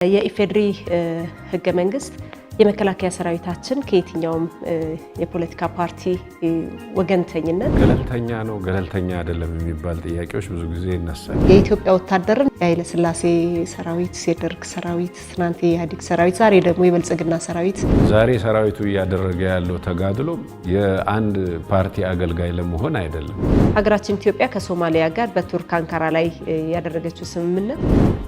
የኢፌድሪ ህገ መንግስት የመከላከያ ሰራዊታችን ከየትኛውም የፖለቲካ ፓርቲ ወገንተኝነት ገለልተኛ አይደለም የሚባል ጥያቄዎች ብዙ ጊዜ ይነሳል። የኢትዮጵያ ወታደርን የኃይለ ሥላሴ ሰራዊት፣ የደርግ ሰራዊት፣ ትናንት የኢህአዴግ ሰራዊት፣ ዛሬ ደግሞ የብልጽግና ሰራዊት። ዛሬ ሰራዊቱ እያደረገ ያለው ተጋድሎ የአንድ ፓርቲ አገልጋይ ለመሆን አይደለም። ሀገራችን ኢትዮጵያ ከሶማሊያ ጋር በቱርክ አንካራ ላይ ያደረገችው ስምምነት።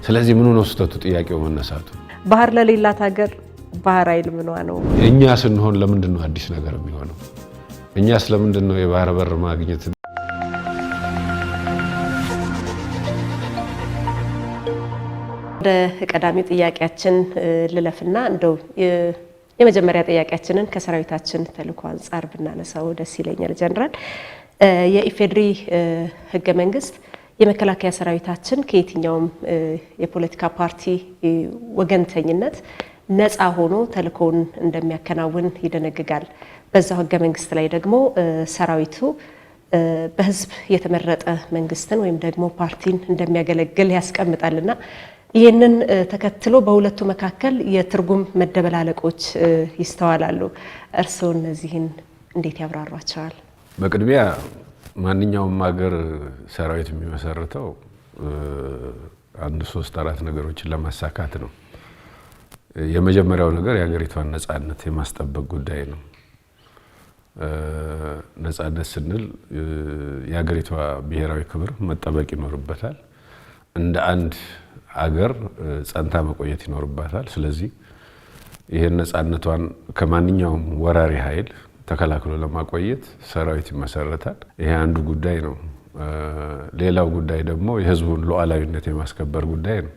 ስለዚህ ምኑ ነው ስህተቱ? ጥያቄው መነሳቱ ባህር ለሌላት ሀገር ባህር ኃይል ምኗ ነው? እኛ ስንሆን ለምንድን ነው አዲስ ነገር የሚሆነው? እኛ ስለምንድን ነው የባህር በር ማግኘት? ወደ ቀዳሚው ጥያቄያችን ልለፍና እንደው የመጀመሪያ ጥያቄያችንን ከሰራዊታችን ተልዕኮ አንጻር ብናነሳው ደስ ይለኛል። ጀነራል፣ የኢፌድሪ ህገ መንግስት የመከላከያ ሰራዊታችን ከየትኛውም የፖለቲካ ፓርቲ ወገንተኝነት ነፃ ሆኖ ተልዕኮውን እንደሚያከናውን ይደነግጋል። በዛው ህገ መንግስት ላይ ደግሞ ሰራዊቱ በህዝብ የተመረጠ መንግስትን ወይም ደግሞ ፓርቲን እንደሚያገለግል ያስቀምጣልና ይህንን ተከትሎ በሁለቱ መካከል የትርጉም መደበላለቆች ይስተዋላሉ። እርስዎ እነዚህን እንዴት ያብራሯቸዋል? በቅድሚያ ማንኛውም ሀገር ሰራዊት የሚመሰርተው አንድ 3-4 ነገሮችን ለማሳካት ነው። የመጀመሪያው ነገር የሀገሪቷን ነፃነት የማስጠበቅ ጉዳይ ነው። ነፃነት ስንል የሀገሪቷ ብሔራዊ ክብር መጠበቅ ይኖርበታል። እንደ አንድ አገር ጸንታ መቆየት ይኖርባታል። ስለዚህ ይህን ነፃነቷን ከማንኛውም ወራሪ ኃይል ተከላክሎ ለማቆየት ሰራዊት ይመሰረታል። ይሄ አንዱ ጉዳይ ነው። ሌላው ጉዳይ ደግሞ የህዝቡን ሉዓላዊነት የማስከበር ጉዳይ ነው።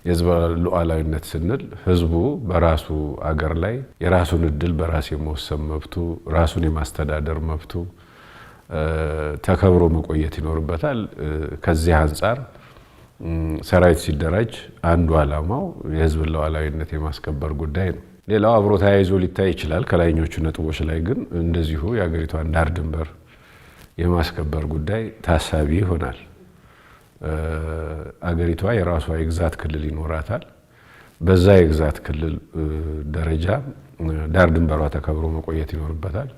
የህዝብ ሉዓላዊነት ስንል ህዝቡ በራሱ አገር ላይ የራሱን እድል በራስ የመወሰን መብቱ፣ ራሱን የማስተዳደር መብቱ ተከብሮ መቆየት ይኖርበታል። ከዚህ አንጻር ሰራዊት ሲደራጅ አንዱ ዓላማው የህዝብን ሉዓላዊነት የማስከበር ጉዳይ ነው። ሌላው አብሮ ተያይዞ ሊታይ ይችላል ከላይኞቹ ነጥቦች ላይ ግን እንደዚሁ የሀገሪቷን ዳር ድንበር የማስከበር ጉዳይ ታሳቢ ይሆናል። አገሪቷ የራሷ የግዛት ክልል ይኖራታል። በዛ የግዛት ክልል ደረጃ ዳር ድንበሯ ተከብሮ መቆየት ይኖርበታል።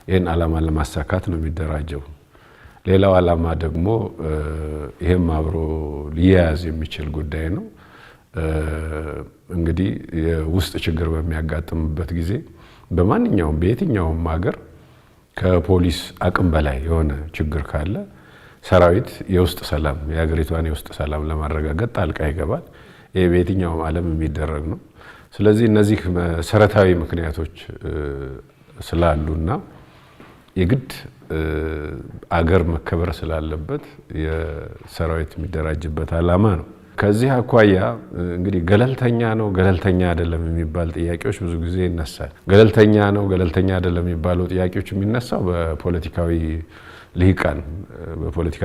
ይህን ዓላማ ለማሳካት ነው የሚደራጀው። ሌላው ዓላማ ደግሞ ይህም አብሮ ሊያያዝ የሚችል ጉዳይ ነው። እንግዲህ የውስጥ ችግር በሚያጋጥምበት ጊዜ በማንኛውም በየትኛውም ሀገር ከፖሊስ አቅም በላይ የሆነ ችግር ካለ ሰራዊት የውስጥ ሰላም የሀገሪቷን የውስጥ ሰላም ለማረጋገጥ ጣልቃ ይገባል። ይሄ በየትኛውም ዓለም የሚደረግ ነው። ስለዚህ እነዚህ መሰረታዊ ምክንያቶች ስላሉና የግድ አገር መከበር ስላለበት የሰራዊት የሚደራጅበት ዓላማ ነው። ከዚህ አኳያ እንግዲህ ገለልተኛ አይደለም የሚባል ጥያቄዎች ብዙ ጊዜ ይነሳል። ገለልተኛ አይደለም የሚባለው ጥያቄዎች የሚነሳው በፖለቲካ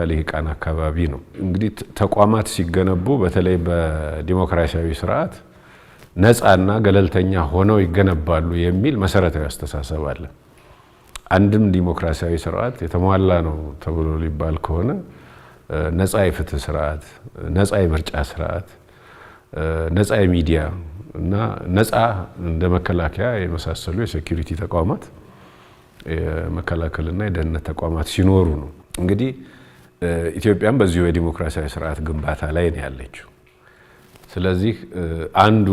ልሂቃን አካባቢ ነው። እንግዲህ ተቋማት ሲገነቡ በተለይ በዲሞክራሲያዊ ስርዓት ነፃና ገለልተኛ ሆነው ይገነባሉ የሚል መሰረታዊ አስተሳሰብ አለ። አንድም ዲሞክራሲያዊ ስርዓት የተሟላ ነው ተብሎ ሊባል ከሆነ ነፃ የፍትህ ስርዓት፣ ነፃ የምርጫ ስርዓት፣ ነፃ የሚዲያ እና ነፃ እንደ መከላከያ የመሳሰሉ የሴኩሪቲ ተቋማት የመከላከልና የደህንነት ተቋማት ሲኖሩ ነው። እንግዲህ ኢትዮጵያም በዚሁ የዲሞክራሲያዊ ስርዓት ግንባታ ላይ ነው ያለችው። ስለዚህ አንዱ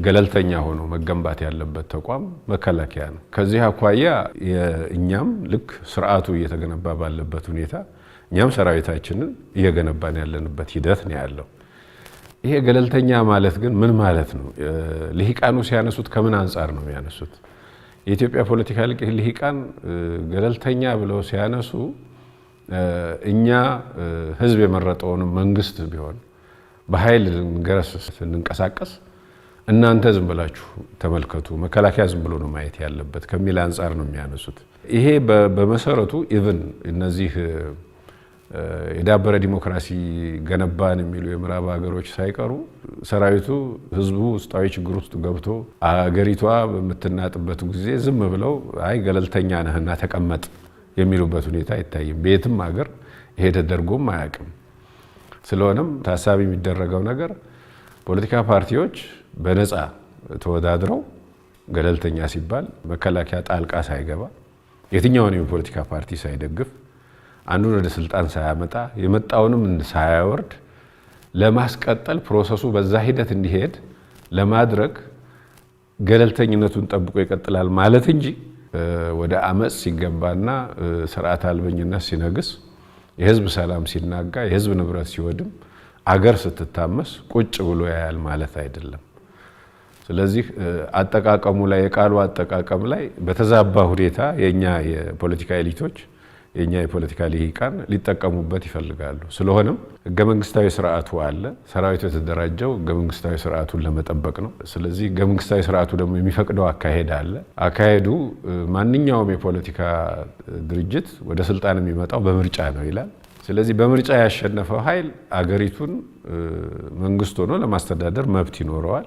ገለልተኛ ሆኖ መገንባት ያለበት ተቋም መከላከያ ነው። ከዚህ አኳያ እኛም ልክ ስርዓቱ እየተገነባ ባለበት ሁኔታ እኛም ሰራዊታችንን እየገነባን ያለንበት ሂደት ነው ያለው። ይሄ ገለልተኛ ማለት ግን ምን ማለት ነው? ልሂቃኑ ሲያነሱት ከምን አንጻር ነው የሚያነሱት? የኢትዮጵያ ፖለቲካ ልሂቃን ገለልተኛ ብለው ሲያነሱ እኛ ህዝብ የመረጠውን መንግስት ቢሆን በኃይል ስንንቀሳቀስ እናንተ ዝም ብላችሁ ተመልከቱ፣ መከላከያ ዝም ብሎ ነው ማየት ያለበት ከሚል አንጻር ነው የሚያነሱት። ይሄ በመሰረቱ ኢቭን እነዚህ የዳበረ ዲሞክራሲ ገነባን የሚሉ የምዕራብ ሀገሮች ሳይቀሩ ሰራዊቱ ህዝቡ ውስጣዊ ችግር ውስጥ ገብቶ አገሪቷ በምትናጥበት ጊዜ ዝም ብለው አይ ገለልተኛ ነህና ተቀመጥ የሚሉበት ሁኔታ አይታይም። በየትም ሀገር ይሄ ተደርጎም አያውቅም። ስለሆነም ታሳቢ የሚደረገው ነገር ፖለቲካ ፓርቲዎች በነፃ ተወዳድረው ገለልተኛ ሲባል መከላከያ ጣልቃ ሳይገባ የትኛውንም የፖለቲካ ፓርቲ ሳይደግፍ አንዱን ወደ ስልጣን ሳያመጣ የመጣውንም ሳያወርድ ለማስቀጠል ፕሮሰሱ በዛ ሂደት እንዲሄድ ለማድረግ ገለልተኝነቱን ጠብቆ ይቀጥላል ማለት እንጂ ወደ አመጽ ሲገባና ስርዓት አልበኝነት ሲነግስ የህዝብ ሰላም ሲናጋ የህዝብ ንብረት ሲወድም አገር ስትታመስ ቁጭ ብሎ ያያል ማለት አይደለም። ስለዚህ አጠቃቀሙ ላይ የቃሉ አጠቃቀም ላይ በተዛባ ሁኔታ የኛ የፖለቲካ ኤሊቶች የኛ የፖለቲካ ልሂቃን ሊጠቀሙበት ይፈልጋሉ። ስለሆነም ህገ መንግስታዊ ስርዓቱ አለ። ሰራዊቱ የተደራጀው ህገ መንግስታዊ ስርዓቱን ለመጠበቅ ነው። ስለዚህ ህገ መንግስታዊ ስርዓቱ ደግሞ የሚፈቅደው አካሄድ አለ። አካሄዱ ማንኛውም የፖለቲካ ድርጅት ወደ ስልጣን የሚመጣው በምርጫ ነው ይላል። ስለዚህ በምርጫ ያሸነፈው ኃይል አገሪቱን መንግስት ሆኖ ለማስተዳደር መብት ይኖረዋል።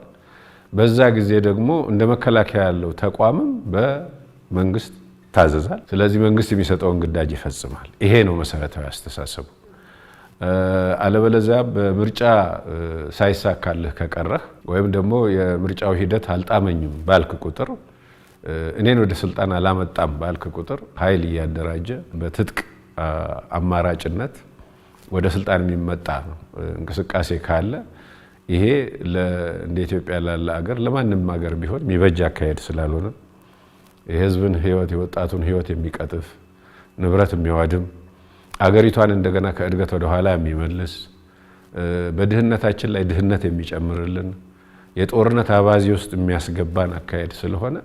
በዛ ጊዜ ደግሞ እንደ መከላከያ ያለው ተቋምም በመንግስት ታዘዛል። ስለዚህ መንግስት የሚሰጠውን ግዳጅ ይፈጽማል። ይሄ ነው መሰረታዊ አስተሳሰቡ። አለበለዚያ በምርጫ ሳይሳካልህ ከቀረህ ወይም ደግሞ የምርጫው ሂደት አልጣመኝም ባልክ ቁጥር እኔን ወደ ስልጣን አላመጣም ባልክ ቁጥር ኃይል እያደራጀ በትጥቅ አማራጭነት ወደ ስልጣን የሚመጣ ነው እንቅስቃሴ ካለ ይሄ እንደ ኢትዮጵያ ላለ ሀገር ለማንም ሀገር ቢሆን የሚበጅ አካሄድ ስላልሆነ የህዝብን ህይወት የወጣቱን ህይወት የሚቀጥፍ ንብረት የሚያወድም አገሪቷን እንደገና ከእድገት ወደ ኋላ የሚመልስ በድህነታችን ላይ ድህነት የሚጨምርልን የጦርነት አባዜ ውስጥ የሚያስገባን አካሄድ ስለሆነ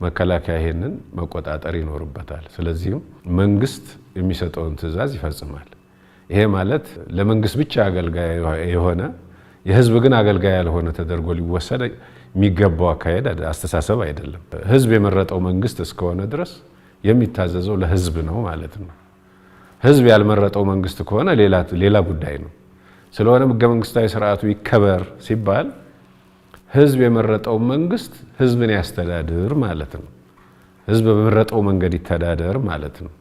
መከላከያ ይሄንን መቆጣጠር ይኖርበታል። ስለዚህም መንግስት የሚሰጠውን ትዕዛዝ ይፈጽማል። ይሄ ማለት ለመንግስት ብቻ አገልጋይ የሆነ የህዝብ ግን አገልጋይ ያልሆነ ተደርጎ ሊወሰድ የሚገባው አካሄድ አስተሳሰብ አይደለም። ህዝብ የመረጠው መንግስት እስከሆነ ድረስ የሚታዘዘው ለህዝብ ነው ማለት ነው። ህዝብ ያልመረጠው መንግስት ከሆነ ሌላ ጉዳይ ነው። ስለሆነም ህገ መንግስታዊ ስርዓቱ ይከበር ሲባል ህዝብ የመረጠው መንግስት ህዝብን ያስተዳድር ማለት ነው። ህዝብ በመረጠው መንገድ ይተዳደር ማለት ነው።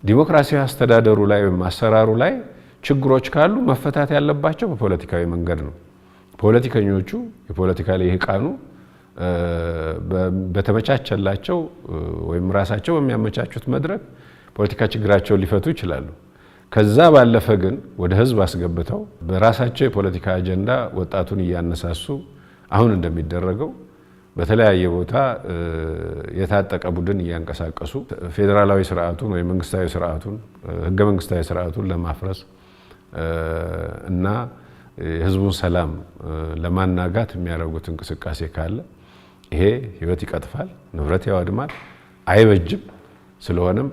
ዲሞክራሲያዊ አስተዳደሩ ላይ ወይም አሰራሩ ላይ ችግሮች ካሉ መፈታት ያለባቸው በፖለቲካዊ መንገድ ነው። ፖለቲከኞቹ የፖለቲካ ልሂቃኑ በተመቻቸላቸው ወይም ራሳቸው በሚያመቻቹት መድረክ ፖለቲካ ችግራቸውን ሊፈቱ ይችላሉ። ከዛ ባለፈ ግን ወደ ህዝብ አስገብተው በራሳቸው የፖለቲካ አጀንዳ ወጣቱን እያነሳሱ አሁን እንደሚደረገው በተለያየ ቦታ የታጠቀ ቡድን እያንቀሳቀሱ ፌዴራላዊ ስርዓቱን ወይም መንግስታዊ ስርዓቱን ህገ መንግስታዊ ስርዓቱን ለማፍረስ እና የህዝቡን ሰላም ለማናጋት የሚያደርጉት እንቅስቃሴ ካለ ይሄ ህይወት ይቀጥፋል፣ ንብረት ያወድማል፣ አይበጅም። ስለሆነም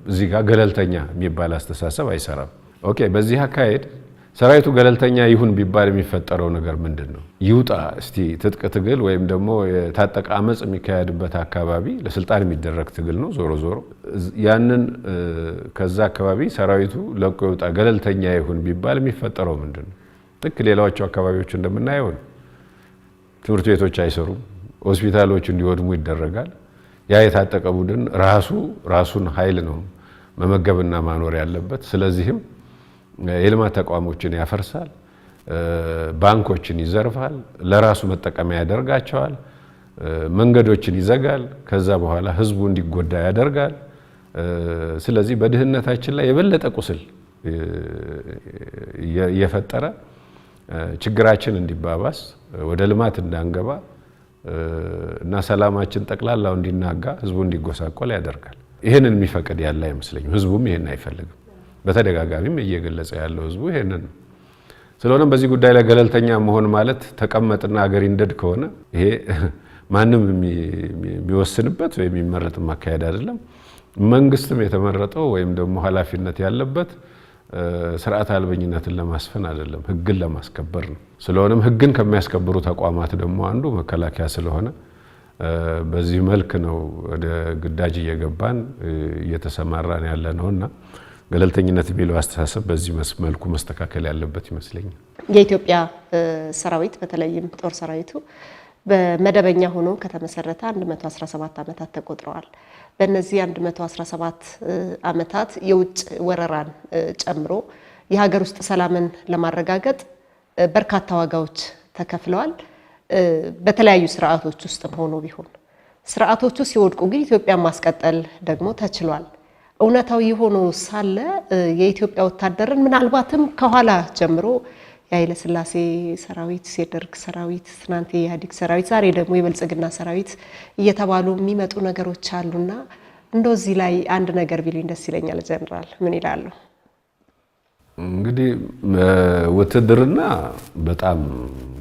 እዚህ ጋር ገለልተኛ የሚባል አስተሳሰብ አይሰራም። ኦኬ፣ በዚህ አካሄድ ሰራዊቱ ገለልተኛ ይሁን ቢባል የሚፈጠረው ነገር ምንድነው? ይውጣ እስቲ ትጥቅ ትግል ወይም ደግሞ የታጠቀ አመጽ የሚካሄድበት አካባቢ ለስልጣን የሚደረግ ትግል ነው። ዞሮ ዞሮ ያንን ከዛ አካባቢ ሰራዊቱ ለቆ ይውጣ ገለልተኛ ይሁን ቢባል የሚፈጠረው ምንድነው? ልክ ሌላዎቹ አካባቢዎች እንደምናየው ነው። ትምህርት ቤቶች አይሰሩም፣ ሆስፒታሎች እንዲወድሙ ይደረጋል። ያ የታጠቀ ቡድን ራሱን ኃይል ነው መመገብና ማኖር ያለበት። ስለዚህም የልማት ተቋሞችን ያፈርሳል፣ ባንኮችን ይዘርፋል፣ ለራሱ መጠቀሚያ ያደርጋቸዋል፣ መንገዶችን ይዘጋል። ከዛ በኋላ ህዝቡ እንዲጎዳ ያደርጋል። ስለዚህ በድህነታችን ላይ የበለጠ ቁስል እየፈጠረ ችግራችን እንዲባባስ ወደ ልማት እንዳንገባ እና ሰላማችን ጠቅላላው እንዲናጋ ህዝቡ እንዲጎሳቆል ያደርጋል። ይህንን የሚፈቅድ ያለ አይመስለኝም። ህዝቡም ይህን አይፈልግም። በተደጋጋሚም እየገለጸ ያለው ህዝቡ ይሄንን ነው። ስለሆነም በዚህ ጉዳይ ላይ ገለልተኛ መሆን ማለት ተቀመጥና ሀገር ይንደድ ከሆነ ይሄ ማንም የሚወስንበት ወይም የሚመረጥ ማካሄድ አይደለም። መንግስትም የተመረጠው ወይም ደግሞ ኃላፊነት ያለበት ስርዓት አልበኝነትን ለማስፈን አይደለም፣ ህግን ለማስከበር ነው። ስለሆነም ህግን ከሚያስከብሩ ተቋማት ደግሞ አንዱ መከላከያ ስለሆነ በዚህ መልክ ነው ወደ ግዳጅ እየገባን እየተሰማራን ያለ ነውና ገለልተኝነት የሚለው አስተሳሰብ በዚህ መልኩ መስተካከል ያለበት ይመስለኛል። የኢትዮጵያ ሰራዊት በተለይም ጦር ሰራዊቱ በመደበኛ ሆኖ ከተመሰረተ 117 ዓመታት ተቆጥረዋል። በእነዚህ 117 ዓመታት የውጭ ወረራን ጨምሮ የሀገር ውስጥ ሰላምን ለማረጋገጥ በርካታ ዋጋዎች ተከፍለዋል። በተለያዩ ስርዓቶች ውስጥም ሆኖ ቢሆን ስርዓቶቹ ሲወድቁ ግን ኢትዮጵያን ማስቀጠል ደግሞ ተችሏል። እውነታው የሆኖ ሳለ የኢትዮጵያ ወታደርን ምናልባትም ከኋላ ጀምሮ የኃይለ ሥላሴ ሰራዊት፣ የደርግ ሰራዊት፣ ትናንት የኢህአዴግ ሰራዊት፣ ዛሬ ደግሞ የብልጽግና ሰራዊት እየተባሉ የሚመጡ ነገሮች አሉና እንደዚህ ላይ አንድ ነገር ቢሉኝ ደስ ይለኛል። ጀነራል ምን ይላሉ? እንግዲህ ውትድርና በጣም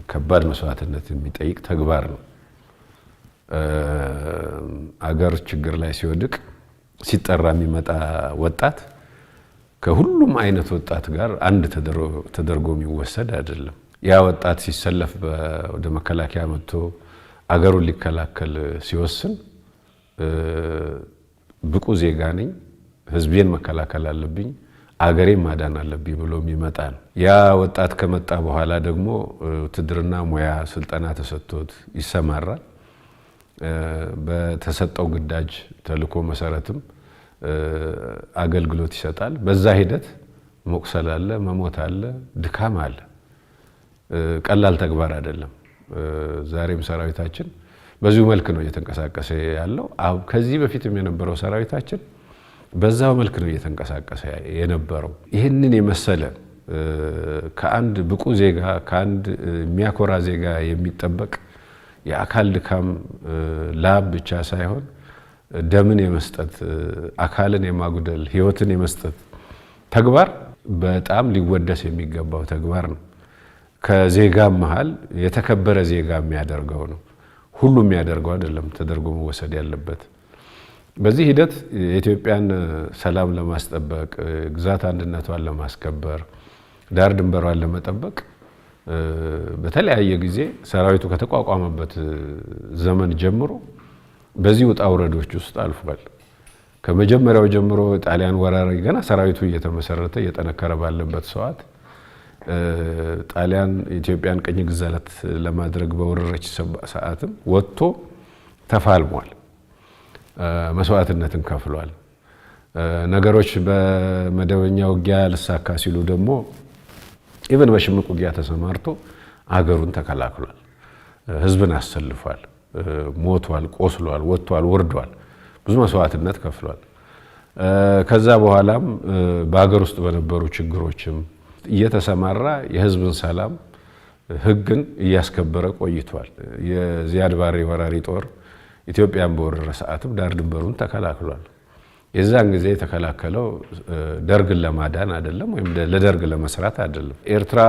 ከባድ መስዋዕትነት የሚጠይቅ ተግባር ነው። አገር ችግር ላይ ሲወድቅ ሲጠራ የሚመጣ ወጣት ከሁሉም አይነት ወጣት ጋር አንድ ተደርጎ የሚወሰድ አይደለም። ያ ወጣት ሲሰለፍ ወደ መከላከያ መጥቶ አገሩን ሊከላከል ሲወስን ብቁ ዜጋ ነኝ፣ ህዝቤን መከላከል አለብኝ፣ አገሬን ማዳን አለብኝ ብሎ የሚመጣ ነው። ያ ወጣት ከመጣ በኋላ ደግሞ ውትድርና ሙያ ስልጠና ተሰጥቶት ይሰማራል። በተሰጠው ግዳጅ ተልዕኮ መሰረትም አገልግሎት ይሰጣል። በዛ ሂደት መቁሰል አለ፣ መሞት አለ፣ ድካም አለ። ቀላል ተግባር አይደለም። ዛሬም ሰራዊታችን በዚሁ መልክ ነው እየተንቀሳቀሰ ያለው። ከዚህ በፊትም የነበረው ሰራዊታችን በዛው መልክ ነው እየተንቀሳቀሰ የነበረው። ይህንን የመሰለ ከአንድ ብቁ ዜጋ ከአንድ የሚያኮራ ዜጋ የሚጠበቅ የአካል ድካም ላብ ብቻ ሳይሆን ደምን የመስጠት አካልን የማጉደል ህይወትን የመስጠት ተግባር በጣም ሊወደስ የሚገባው ተግባር ነው። ከዜጋም መሃል የተከበረ ዜጋ የሚያደርገው ነው። ሁሉ የሚያደርገው አይደለም ተደርጎ መወሰድ ያለበት። በዚህ ሂደት የኢትዮጵያን ሰላም ለማስጠበቅ ግዛት አንድነቷን ለማስከበር ዳር ድንበሯን ለመጠበቅ በተለያየ ጊዜ ሰራዊቱ ከተቋቋመበት ዘመን ጀምሮ በዚህ ውጣ ውረዶች ውስጥ አልፏል። ከመጀመሪያው ጀምሮ ጣሊያን ወራሪ ገና ሰራዊቱ እየተመሰረተ እየጠነከረ ባለበት ሰዓት ጣሊያን ኢትዮጵያን ቅኝ ግዛት ለማድረግ በወረረች ሰዓትም ወጥቶ ተፋልሟል። መስዋዕትነትን ከፍሏል። ነገሮች በመደበኛ ውጊያ ልሳካ ሲሉ ደግሞ ኢቨን በሽምቅ ውጊያ ተሰማርቶ አገሩን ተከላክሏል። ህዝብን አሰልፏል። ሞቷል፣ ቆስሏል፣ ወጥቷል፣ ወርዷል። ብዙ መስዋዕትነት ከፍሏል። ከዛ በኋላም በአገር ውስጥ በነበሩ ችግሮችም እየተሰማራ የህዝብን ሰላም ህግን እያስከበረ ቆይቷል። የዚያድ ባሬ ወራሪ ጦር ኢትዮጵያን በወረረ ሰዓትም ዳር ድንበሩን ተከላክሏል። የዛን ጊዜ የተከላከለው ደርግን ለማዳን አይደለም፣ ወይም ለደርግ ለመስራት አይደለም። ኤርትራ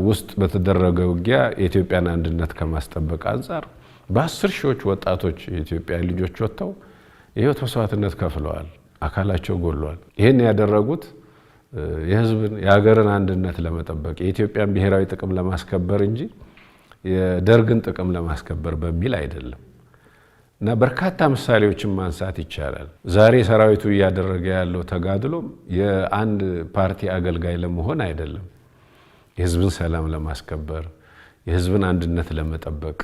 ውስጥ በተደረገ ውጊያ የኢትዮጵያን አንድነት ከማስጠበቅ አንጻር በ10 ሺዎች ወጣቶች የኢትዮጵያ ልጆች ወጥተው የህይወት መስዋዕትነት ከፍለዋል። አካላቸው ጎሏል። ይህን ያደረጉት የህዝብን የሀገርን አንድነት ለመጠበቅ የኢትዮጵያን ብሔራዊ ጥቅም ለማስከበር እንጂ የደርግን ጥቅም ለማስከበር በሚል አይደለም። እና በርካታ ምሳሌዎችን ማንሳት ይቻላል። ዛሬ ሰራዊቱ እያደረገ ያለው ተጋድሎም የአንድ ፓርቲ አገልጋይ ለመሆን አይደለም። የህዝብን ሰላም ለማስከበር፣ የህዝብን አንድነት ለመጠበቅ፣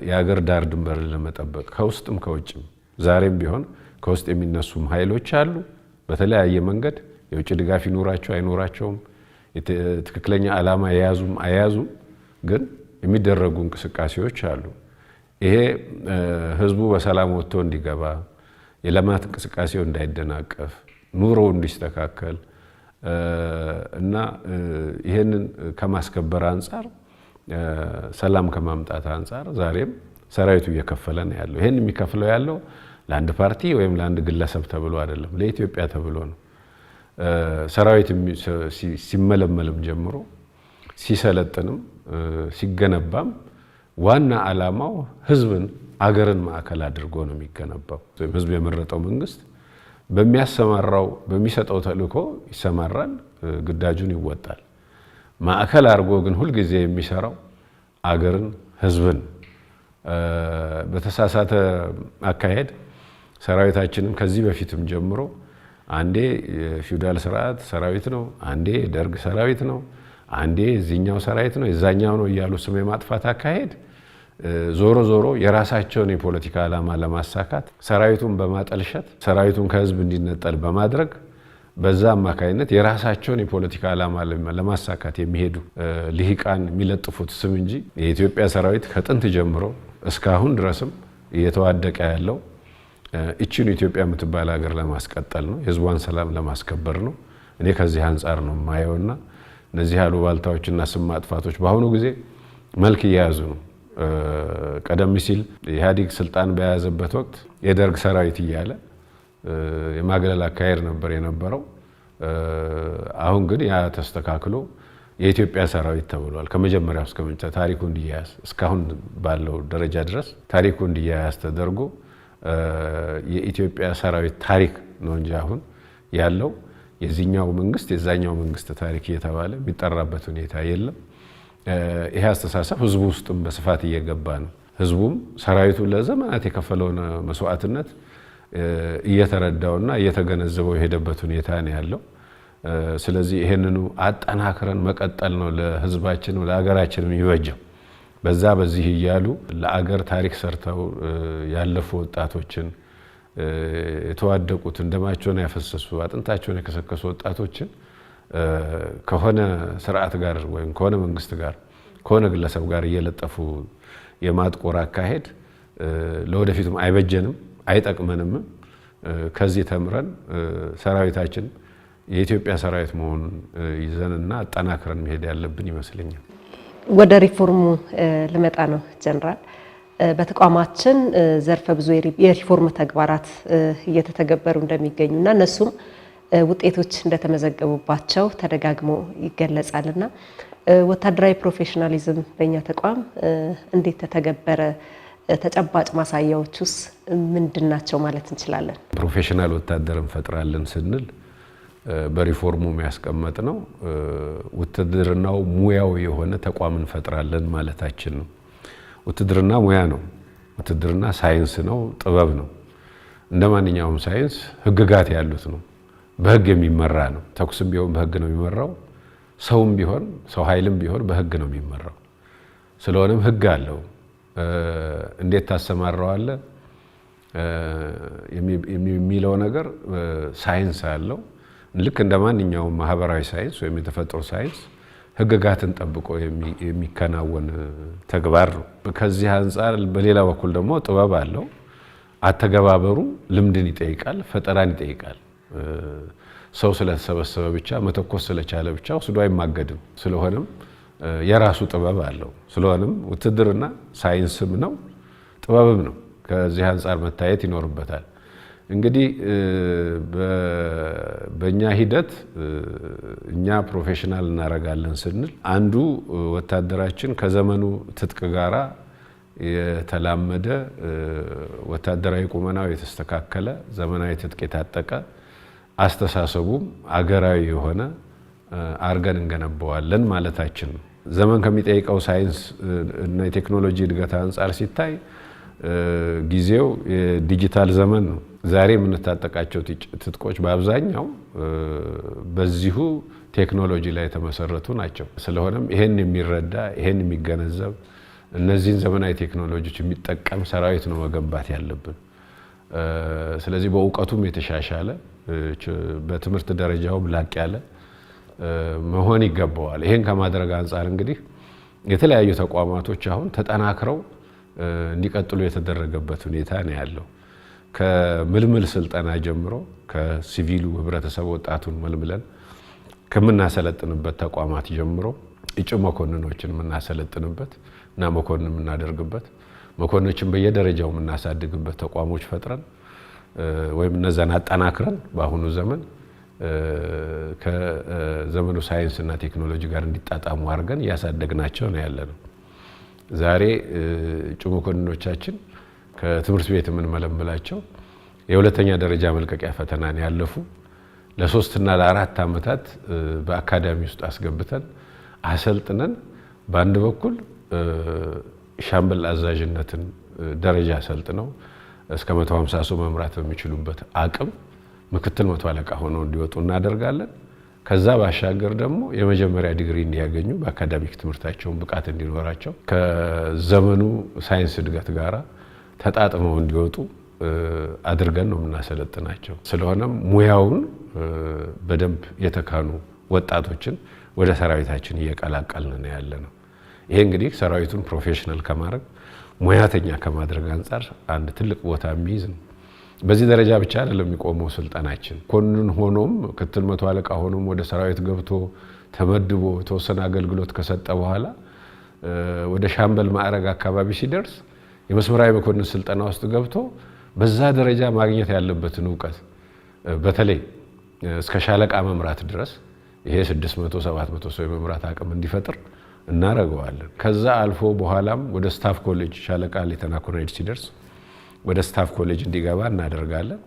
የሀገር ዳር ድንበርን ለመጠበቅ ከውስጥም ከውጭም ዛሬም ቢሆን ከውስጥ የሚነሱም ኃይሎች አሉ። በተለያየ መንገድ የውጭ ድጋፍ ይኖራቸው አይኖራቸውም፣ ትክክለኛ ዓላማ የያዙም አያዙም፣ ግን የሚደረጉ እንቅስቃሴዎች አሉ። ይሄ ህዝቡ በሰላም ወጥቶ እንዲገባ፣ የልማት እንቅስቃሴው እንዳይደናቀፍ፣ ኑሮው እንዲስተካከል እና ይሄንን ከማስከበር አንጻር ሰላም ከማምጣት አንጻር ዛሬም ሰራዊቱ እየከፈለ ነው ያለው። ይሄን የሚከፍለው ያለው ለአንድ ፓርቲ ወይም ለአንድ ግለሰብ ተብሎ አይደለም፣ ለኢትዮጵያ ተብሎ ነው። ሰራዊት ሲመለመልም ጀምሮ ሲሰለጥንም ሲገነባም ዋና ዓላማው ህዝብን አገርን ማዕከል አድርጎ ነው የሚገነባው። ህዝብ የመረጠው መንግስት በሚያሰማራው በሚሰጠው ተልዕኮ ይሰማራል፣ ግዳጁን ይወጣል። ማዕከል አድርጎ ግን ሁልጊዜ የሚሰራው አገርን፣ ህዝብን በተሳሳተ አካሄድ ሰራዊታችንም ከዚህ በፊትም ጀምሮ አንዴ የፊውዳል ስርዓት ሰራዊት ነው፣ አንዴ የደርግ ሰራዊት ነው፣ አንዴ የዚህኛው ሰራዊት ነው፣ የዛኛው ነው እያሉ ስም የማጥፋት አካሄድ ዞሮ ዞሮ የራሳቸውን የፖለቲካ ዓላማ ለማሳካት ሰራዊቱን በማጠልሸት ሰራዊቱን ከህዝብ እንዲነጠል በማድረግ በዛ አማካይነት የራሳቸውን የፖለቲካ ዓላማ ለማሳካት የሚሄዱ ልሂቃን የሚለጥፉት ስም እንጂ የኢትዮጵያ ሰራዊት ከጥንት ጀምሮ እስካሁን ድረስም እየተዋደቀ ያለው እቺን ኢትዮጵያ የምትባል ሀገር ለማስቀጠል ነው፣ የህዝቧን ሰላም ለማስከበር ነው። እኔ ከዚህ አንጻር ነው የማየውና እነዚህ አሉባልታዎችና ስም ማጥፋቶች በአሁኑ ጊዜ መልክ እየያዙ ነው። ቀደም ሲል ኢህአዴግ ስልጣን በያዘበት ወቅት የደርግ ሰራዊት እያለ የማግለል አካሄድ ነበር የነበረው። አሁን ግን ያ ተስተካክሎ የኢትዮጵያ ሰራዊት ተብሏል። ከመጀመሪያው እስከ መጨረሻ ታሪኩ እንዲያያዝ እስካሁን ባለው ደረጃ ድረስ ታሪኩ እንዲያያዝ ተደርጎ የኢትዮጵያ ሰራዊት ታሪክ ነው እንጂ አሁን ያለው የዚህኛው መንግስት የዛኛው መንግስት ታሪክ እየተባለ የሚጠራበት ሁኔታ የለም። ይሄ አስተሳሰብ ህዝቡ ውስጥም በስፋት እየገባ ነው። ህዝቡም ሰራዊቱን ለዘመናት የከፈለውን መስዋዕትነት እየተረዳውና እየተገነዘበው የሄደበት ሁኔታ ነው ያለው። ስለዚህ ይሄንኑ አጠናክረን መቀጠል ነው ለህዝባችንም ለሀገራችንም ይበጀው። በዚህ እያሉ ለአገር ታሪክ ሰርተው ያለፉ ወጣቶችን የተዋደቁትን ደማቸውን ያፈሰሱ አጥንታቸውን የከሰከሱ ወጣቶችን ከሆነ ስርዓት ጋር ወይም ከሆነ መንግስት ጋር ከሆነ ግለሰብ ጋር እየለጠፉ የማጥቆር አካሄድ ለወደፊቱም አይበጀንም አይጠቅመንም። ከዚህ ተምረን ሰራዊታችን የኢትዮጵያ ሰራዊት መሆኑን ይዘንና አጠናክረን መሄድ ያለብን ይመስለኛል። ወደ ሪፎርሙ ልመጣ ነው ጀነራል። በተቋማችን ዘርፈ ብዙ የሪፎርም ተግባራት እየተተገበሩ እንደሚገኙና እነሱም ውጤቶች እንደተመዘገቡባቸው ተደጋግሞ ይገለጻልና ወታደራዊ ፕሮፌሽናሊዝም በእኛ ተቋም እንዴት ተተገበረ? ተጨባጭ ማሳያዎቹስ ምንድናቸው ማለት እንችላለን? ፕሮፌሽናል ወታደር እንፈጥራለን ስንል በሪፎርሙ የሚያስቀመጥ ነው ውትድርናው ሙያው የሆነ ተቋም እንፈጥራለን ማለታችን ነው። ውትድርና ሙያ ነው። ውትድርና ሳይንስ ነው፣ ጥበብ ነው። እንደማንኛውም ሳይንስ ህግጋት ያሉት ነው። በህግ የሚመራ ነው። ተኩስም ቢሆን በህግ ነው የሚመራው። ሰውም ቢሆን ሰው ኃይልም ቢሆን በህግ ነው የሚመራው። ስለሆነም ህግ አለው። እንዴት ታሰማራዋለህ የሚለው ነገር ሳይንስ አለው። ልክ እንደማንኛውም ማህበራዊ ሳይንስ ወይም የተፈጥሮ ሳይንስ ህግጋትን ጠብቆ የሚከናወን ተግባር ነው። ከዚህ አንጻር በሌላ በኩል ደግሞ ጥበብ አለው። አተገባበሩ ልምድን ይጠይቃል፣ ፈጠራን ይጠይቃል። ሰው ስለተሰበሰበ ብቻ መተኮስ ስለቻለ ብቻ ወስዶ አይማገድም። ስለሆነም የራሱ ጥበብ አለው። ስለሆነም ውትድርና ሳይንስም ነው ጥበብም ነው። ከዚህ አንጻር መታየት ይኖርበታል። እንግዲህ በእኛ ሂደት እኛ ፕሮፌሽናል እናደርጋለን ስንል አንዱ ወታደራችን ከዘመኑ ትጥቅ ጋራ የተላመደ ወታደራዊ ቁመናው የተስተካከለ ዘመናዊ ትጥቅ የታጠቀ አስተሳሰቡም አገራዊ የሆነ አርገን እንገነባዋለን ማለታችን ነው። ዘመን ከሚጠይቀው ሳይንስ እና የቴክኖሎጂ እድገት አንጻር ሲታይ ጊዜው የዲጂታል ዘመን ነው። ዛሬ የምንታጠቃቸው ትጥቆች በአብዛኛው በዚሁ ቴክኖሎጂ ላይ የተመሰረቱ ናቸው። ስለሆነም ይሄን የሚረዳ ይሄን የሚገነዘብ እነዚህን ዘመናዊ ቴክኖሎጂዎች የሚጠቀም ሰራዊት ነው መገንባት ያለብን። ስለዚህ በእውቀቱም የተሻሻለ በትምህርት ደረጃውም ላቅ ያለ መሆን ይገባዋል። ይሄን ከማድረግ አንጻር እንግዲህ የተለያዩ ተቋማቶች አሁን ተጠናክረው እንዲቀጥሉ የተደረገበት ሁኔታ ነው ያለው። ከምልምል ስልጠና ጀምሮ ከሲቪሉ ህብረተሰብ ወጣቱን መልምለን ከምናሰለጥንበት ተቋማት ጀምሮ እጩ መኮንኖችን የምናሰለጥንበት እና መኮንን የምናደርግበት መኮንኖችን በየደረጃው የምናሳድግበት ተቋሞች ፈጥረን ወይም እነዛን አጠናክረን በአሁኑ ዘመን ከዘመኑ ሳይንስና ቴክኖሎጂ ጋር እንዲጣጣሙ አድርገን እያሳደግናቸው ነው ያለነው። ዛሬ እጩ መኮንኖቻችን ከትምህርት ቤት የምንመለምላቸው የሁለተኛ ደረጃ መልቀቂያ ፈተናን ያለፉ ለ3 እና ለ4 ዓመታት በአካዳሚ ውስጥ አስገብተን አሰልጥነን በአንድ በኩል ሻምበል አዛዥነትን ደረጃ አሰልጥነው እስከ 150 ሰው መምራት በሚችሉበት አቅም ምክትል መቶ አለቃ ሆነው እንዲወጡ እናደርጋለን። ከዛ ባሻገር ደግሞ የመጀመሪያ ዲግሪ እንዲያገኙ በአካዳሚክ ትምህርታቸውን ብቃት እንዲኖራቸው ከዘመኑ ሳይንስ እድገት ጋራ ተጣጥመው እንዲወጡ አድርገን ነው የምናሰለጥናቸው። ስለሆነም ሙያውን በደንብ የተካኑ ወጣቶችን ወደ ሰራዊታችን እየቀላቀልን ነው ያለነው። ይሄ እንግዲህ ሰራዊቱን ፕሮፌሽናል ከማድረግ ሙያተኛ ከማድረግ አንጻር አንድ ትልቅ ቦታ የሚይዝ ነው። በዚህ ደረጃ ብቻ አይደለም የሚቆመው ስልጠናችን። ኮንን ሆኖም ክትል መቶ አለቃ ሆኖም ወደ ሰራዊት ገብቶ ተመድቦ የተወሰነ አገልግሎት ከሰጠ በኋላ ወደ ሻምበል ማዕረግ አካባቢ ሲደርስ የመስመራዊ መኮንን ስልጠና ውስጥ ገብቶ በዛ ደረጃ ማግኘት ያለበትን ዕውቀት በተለይ እስከ ሻለቃ መምራት ድረስ ይሄ 600 700 ሰው የመምራት አቅም እንዲፈጥር እናደርገዋለን። ከዛ አልፎ በኋላም ወደ ስታፍ ኮሌጅ ሻለቃ ሌተና ኮሎኔል ሲደርስ ወደ ስታፍ ኮሌጅ እንዲገባ እናደርጋለን።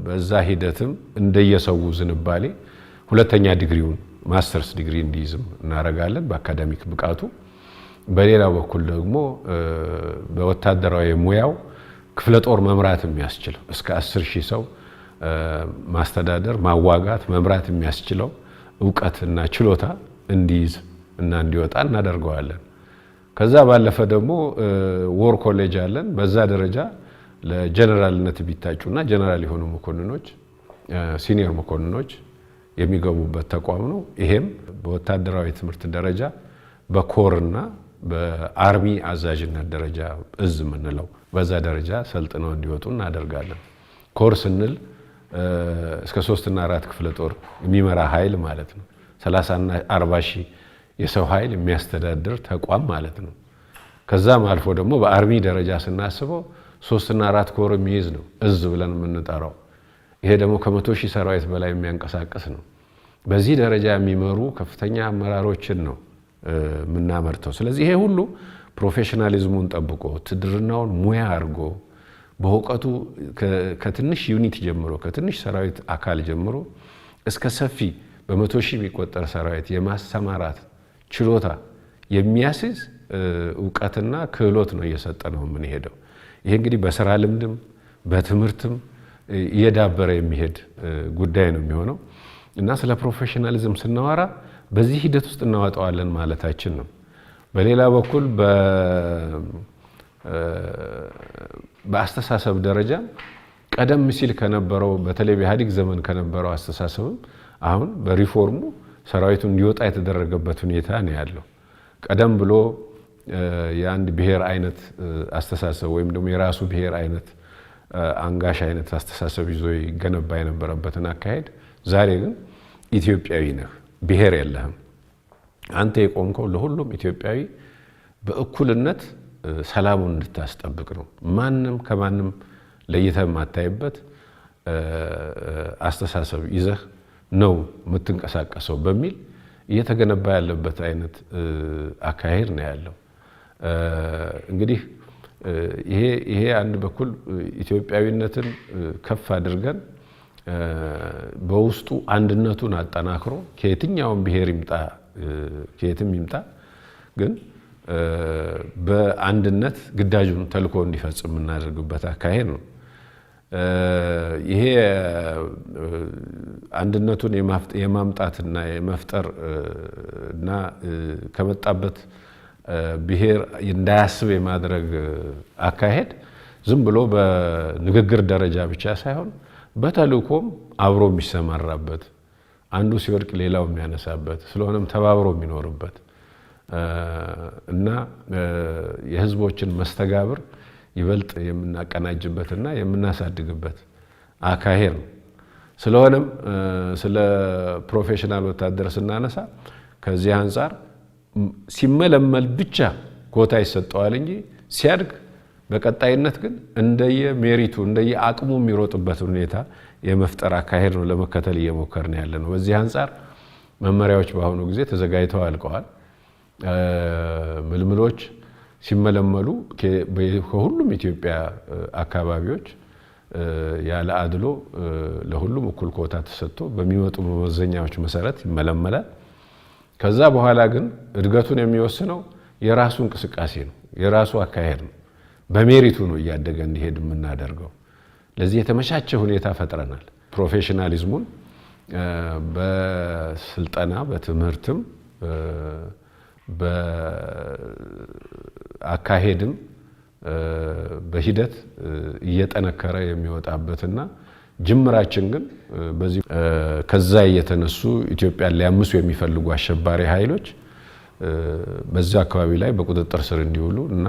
በዛ ሂደትም እንደየሰው ዝንባሌ ሁለተኛ ዲግሪውን ማስተርስ ዲግሪ እንዲይዝም እናደርጋለን በአካዳሚክ ብቃቱ። በሌላ በኩል ደግሞ በወታደራዊ ሙያው ክፍለ ጦር መምራት የሚያስችለው እስከ 10,000 ሰው ማስተዳደር፣ ማዋጋት፣ መምራት የሚያስችለው ዕውቀትና ችሎታ እንዲይዝ እና እንዲወጣ እናደርገዋለን። ከዛ ባለፈ ደግሞ ወር ኮሌጅ አለን። በዛ ደረጃ ለጀነራልነት ቢታጩና ጀነራል የሆኑ መኮንኖች ሲኒየር መኮንኖች የሚገቡበት ተቋም ነው። ይሄም በወታደራዊ ትምህርት ደረጃ በኮርና በአርሚ አዛዥነት ደረጃ እዝ የምንለው በዛ ደረጃ ሰልጥነው እንዲወጡ እናደርጋለን። ኮር ስንል እስከ 3 እና 4 ክፍለ ጦር የሚመራ ኃይል ማለት ነው። 30 እና 40 ሺህ የሰው ኃይል የሚያስተዳድር ተቋም ማለት ነው። ከዛም አልፎ ደግሞ በአርሚ ደረጃ ስናስበው 3 እና 4 ኮር የሚይዝ ነው እዝ ብለን የምንጠራው። ይሄ ደግሞ ከ100,000 ሰራዊት በላይ የሚያንቀሳቅስ ነው። በዚህ ደረጃ የሚመሩ ከፍተኛ አመራሮችን ነው የምናመርተው። ስለዚህ ይሄ ሁሉ ፕሮፌሽናሊዝሙን ጠብቆ ውትድርናውን ሙያ አድርጎ በእውቀቱ ከትንሽ ዩኒት ጀምሮ ከትንሽ ሰራዊት አካል ጀምሮ እስከ ሰፊ በ100,000 የሚቆጠር ሰራዊት የማሰማራት ችሎታ የሚያስይዝ ዕውቀትና ክህሎት ነው እየሰጠነው የምንሄደው። ይሄ እንግዲህ በስራ ልምድም በትምህርትም እየዳበረ የሚሄድ ጉዳይ ነው የሚሆነው እና ስለ ፕሮፌሽናሊዝም ስናወራ በዚህ ሂደት ውስጥ እናወጣዋለን ማለታችን ነው። በሌላ በኩል በአስተሳሰብ ደረጃ ቀደም ሲል ከነበረው በተለይ በኢህአዴግ ዘመን ከነበረው አስተሳሰብም አሁን በሪፎርሙ ሰራዊቱ እንዲወጣ የተደረገበት ሁኔታ ነው ያለው። ቀደም ብሎ የአንድ ብሔር አይነት አስተሳሰብ ወይም ደግሞ የራሱ ብሔር አይነት አንጋሽ አይነት አስተሳሰብ ይዞ ይገነባ የነበረበትን አካሄድ ዛሬ ግን ኢትዮጵያዊ ነህ፣ ብሔር የለህም፣ አንተ የቆምከው ለሁሉም ኢትዮጵያዊ በእኩልነት ሰላሙን እንድታስጠብቅ ነው፣ ማንም ከማንም ለይተህ የማታይበት አስተሳሰብ ይዘህ ነው የምትንቀሳቀሰው በሚል እየተገነባ ያለበት አይነት አካሄድ ነው ያለው። እንግዲህ ይሄ አንድ በኩል ኢትዮጵያዊነትን ከፍ አድርገን በውስጡ አንድነቱን አጠናክሮ ከየትኛውም ብሔር ይምጣ ከየትም ይምጣ ግን በአንድነት ግዳጁን ተልኮ እንዲፈጽም የምናደርግበት አካሄድ ነው። ይሄ አንድነቱን የማምጣትና የመፍጠር እና ከመጣበት ብሔር እንዳያስብ የማድረግ አካሄድ ዝም ብሎ በንግግር ደረጃ ብቻ ሳይሆን በተልእኮም አብሮ የሚሰማራበት አንዱ ሲወድቅ ሌላው የሚያነሳበት ስለሆነም ተባብሮ የሚኖርበት እና የህዝቦችን መስተጋብር ይበልጥ የምናቀናጅበትና የምናሳድግበት አካሄድ ነው። ስለሆነም ስለ ፕሮፌሽናል ወታደር ስናነሳ ከዚህ አንፃር ሲመለመል ብቻ ኮታ ይሰጠዋል እንጂ ሲያድግ በቀጣይነት ግን እንደየ ሜሪቱ እንደየ አቅሙ የሚሮጥበት ሁኔታ የመፍጠር አካሄድ ነው ለመከተል እየሞከርን ያለ ነው። በዚህ አንፃር መመሪያዎች በአሁኑ ጊዜ ተዘጋጅተው አልቀዋል። ምልምሎች ሲመለመሉ ከሁሉም ኢትዮጵያ አካባቢዎች ያለ አድሎ ለሁሉም እኩል ኮታ ተሰጥቶ በሚመጡ መመዘኛዎች መሰረት ይመለመላል። ከዛ በኋላ ግን እድገቱን የሚወስነው የራሱ እንቅስቃሴ ነው፣ የራሱ አካሄድ ነው። በሜሪቱ ነው እያደገ እንዲሄድ የምናደርገው። ለዚህ የተመቻቸ ሁኔታ ፈጥረናል። ፕሮፌሽናሊዝሙን በስልጠና በትምህርትም በአካሄድም በሂደት እየጠነከረ የሚወጣበትና ጅምራችን ግን በዚህ ከዛ እየተነሱ ኢትዮጵያን ሊያምሱ የሚፈልጉ አሸባሪ ኃይሎች በዛ አካባቢ ላይ በቁጥጥር ስር እንዲውሉ እና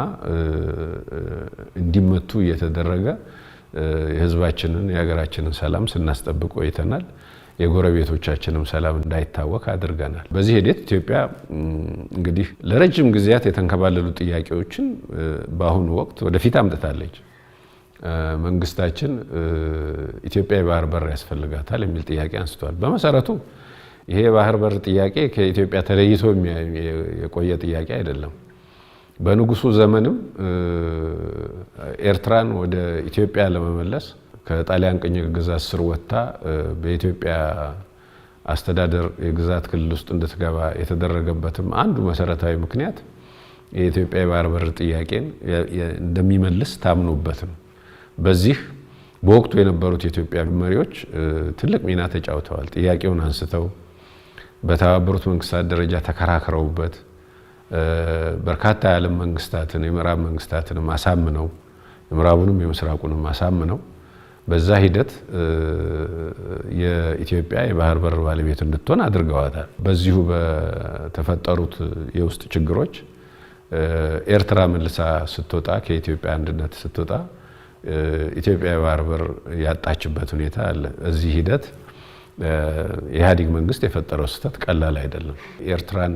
እንዲመቱ እየተደረገ የህዝባችንን የሀገራችንን ሰላም ስናስጠብቅ ቆይተናል። የጎረቤቶቻችንም ሰላም እንዳይታወክ አድርገናል። በዚህ ሂደት ኢትዮጵያ እንግዲህ ለረጅም ጊዜያት የተንከባለሉ ጥያቄዎችን በአሁኑ ወቅት ወደፊት አምጥታለች። መንግስታችን ኢትዮጵያ የባህር በር ያስፈልጋታል የሚል ጥያቄ አንስቷል። በመሰረቱ ይሄ የባህር በር ጥያቄ ከኢትዮጵያ ተለይቶ የቆየ ጥያቄ አይደለም። በንጉሱ ዘመንም ኤርትራን ወደ ኢትዮጵያ ለመመለስ ከጣሊያን ቅኝ ግዛት ስር ወጥታ በኢትዮጵያ አስተዳደር የግዛት ክልል ውስጥ እንድትገባ የተደረገበትም አንዱ መሰረታዊ ምክንያት የኢትዮጵያ የባህር በር ጥያቄን እንደሚመልስ ታምኖበት ነው። በዚህ በወቅቱ የነበሩት የኢትዮጵያ መሪዎች ትልቅ ሚና ተጫውተዋል። ጥያቄውን አንስተው በተባበሩት መንግስታት ደረጃ ተከራክረውበት በርካታ የዓለም መንግስታትን የምዕራብ መንግስታትን ማሳምነው የምዕራቡንም የምስራቁንም ማሳምነው በዛ ሂደት የኢትዮጵያ የባህር በር ባለቤት እንድትሆን አድርገዋታል። በዚሁ በተፈጠሩት የውስጥ ችግሮች ኤርትራ መልሳ ስትወጣ ከኢትዮጵያ አንድነት ስትወጣ ኢትዮጵያ የባህር በር ያጣችበት ሁኔታ አለ። እዚህ ሂደት የኢህአዴግ መንግስት የፈጠረው ስህተት ቀላል አይደለም። ኤርትራን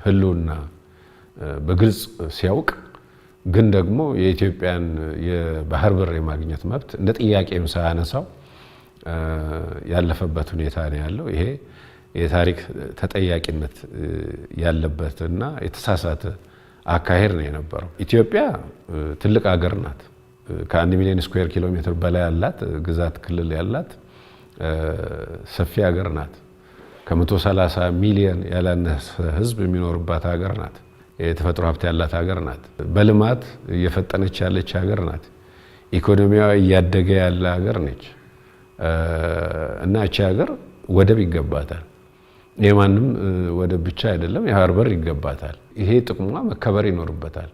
ህልውና በግልጽ ሲያውቅ ግን ደግሞ የኢትዮጵያን የባህር በር የማግኘት መብት እንደ ጥያቄም ሳያነሳው ያለፈበት ሁኔታ ነው ያለው። ይሄ የታሪክ ተጠያቂነት ያለበትና የተሳሳተ አካሄድ ነው የነበረው። ኢትዮጵያ ትልቅ ሀገር ናት። ከ1 ሚሊዮን ስኩዌር ኪሎ ሜትር በላይ ያላት ግዛት ክልል ያላት ሰፊ ሀገር ናት። ከ130 ሚሊዮን ያላነሰ ህዝብ የሚኖርባት ሀገር ናት። የተፈጥሮ ሀብት ያላት ሀገር ናት። በልማት እየፈጠነች ያለች ሀገር ናት። ኢኮኖሚዋ እያደገ ያለ ሀገር ነች እና እቺ ሀገር ወደብ ይገባታል። የማንም ወደብ ብቻ አይደለም፣ የባህር በር ይገባታል። ይሄ ጥቅሟ መከበር ይኖርበታል።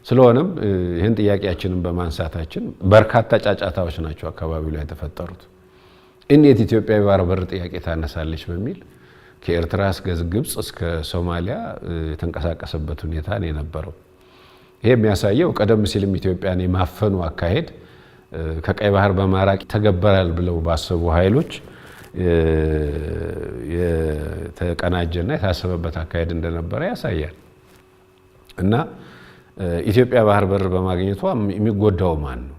ስለሆነም ይህን ጥያቄያችንን በማንሳታችን በርካታ ጫጫታዎች ናቸው አካባቢው ላይ የተፈጠሩት። እንዴት ኢትዮጵያ የባህር በር ጥያቄ ታነሳለች በሚል ከኤርትራ እስከ ግብጽ እስከ ሶማሊያ የተንቀሳቀሰበት ሁኔታ ነው የነበረው። ይሄ የሚያሳየው ቀደም ሲልም ኢትዮጵያን የማፈኑ አካሄድ ከቀይ ባህር በማራቅ ተገበራል ብለው ባሰቡ ኃይሎች የተቀናጀና የታሰበበት አካሄድ እንደነበረ ያሳያል። እና ኢትዮጵያ ባህር በር በማግኘቷ የሚጎዳው ማን ነው?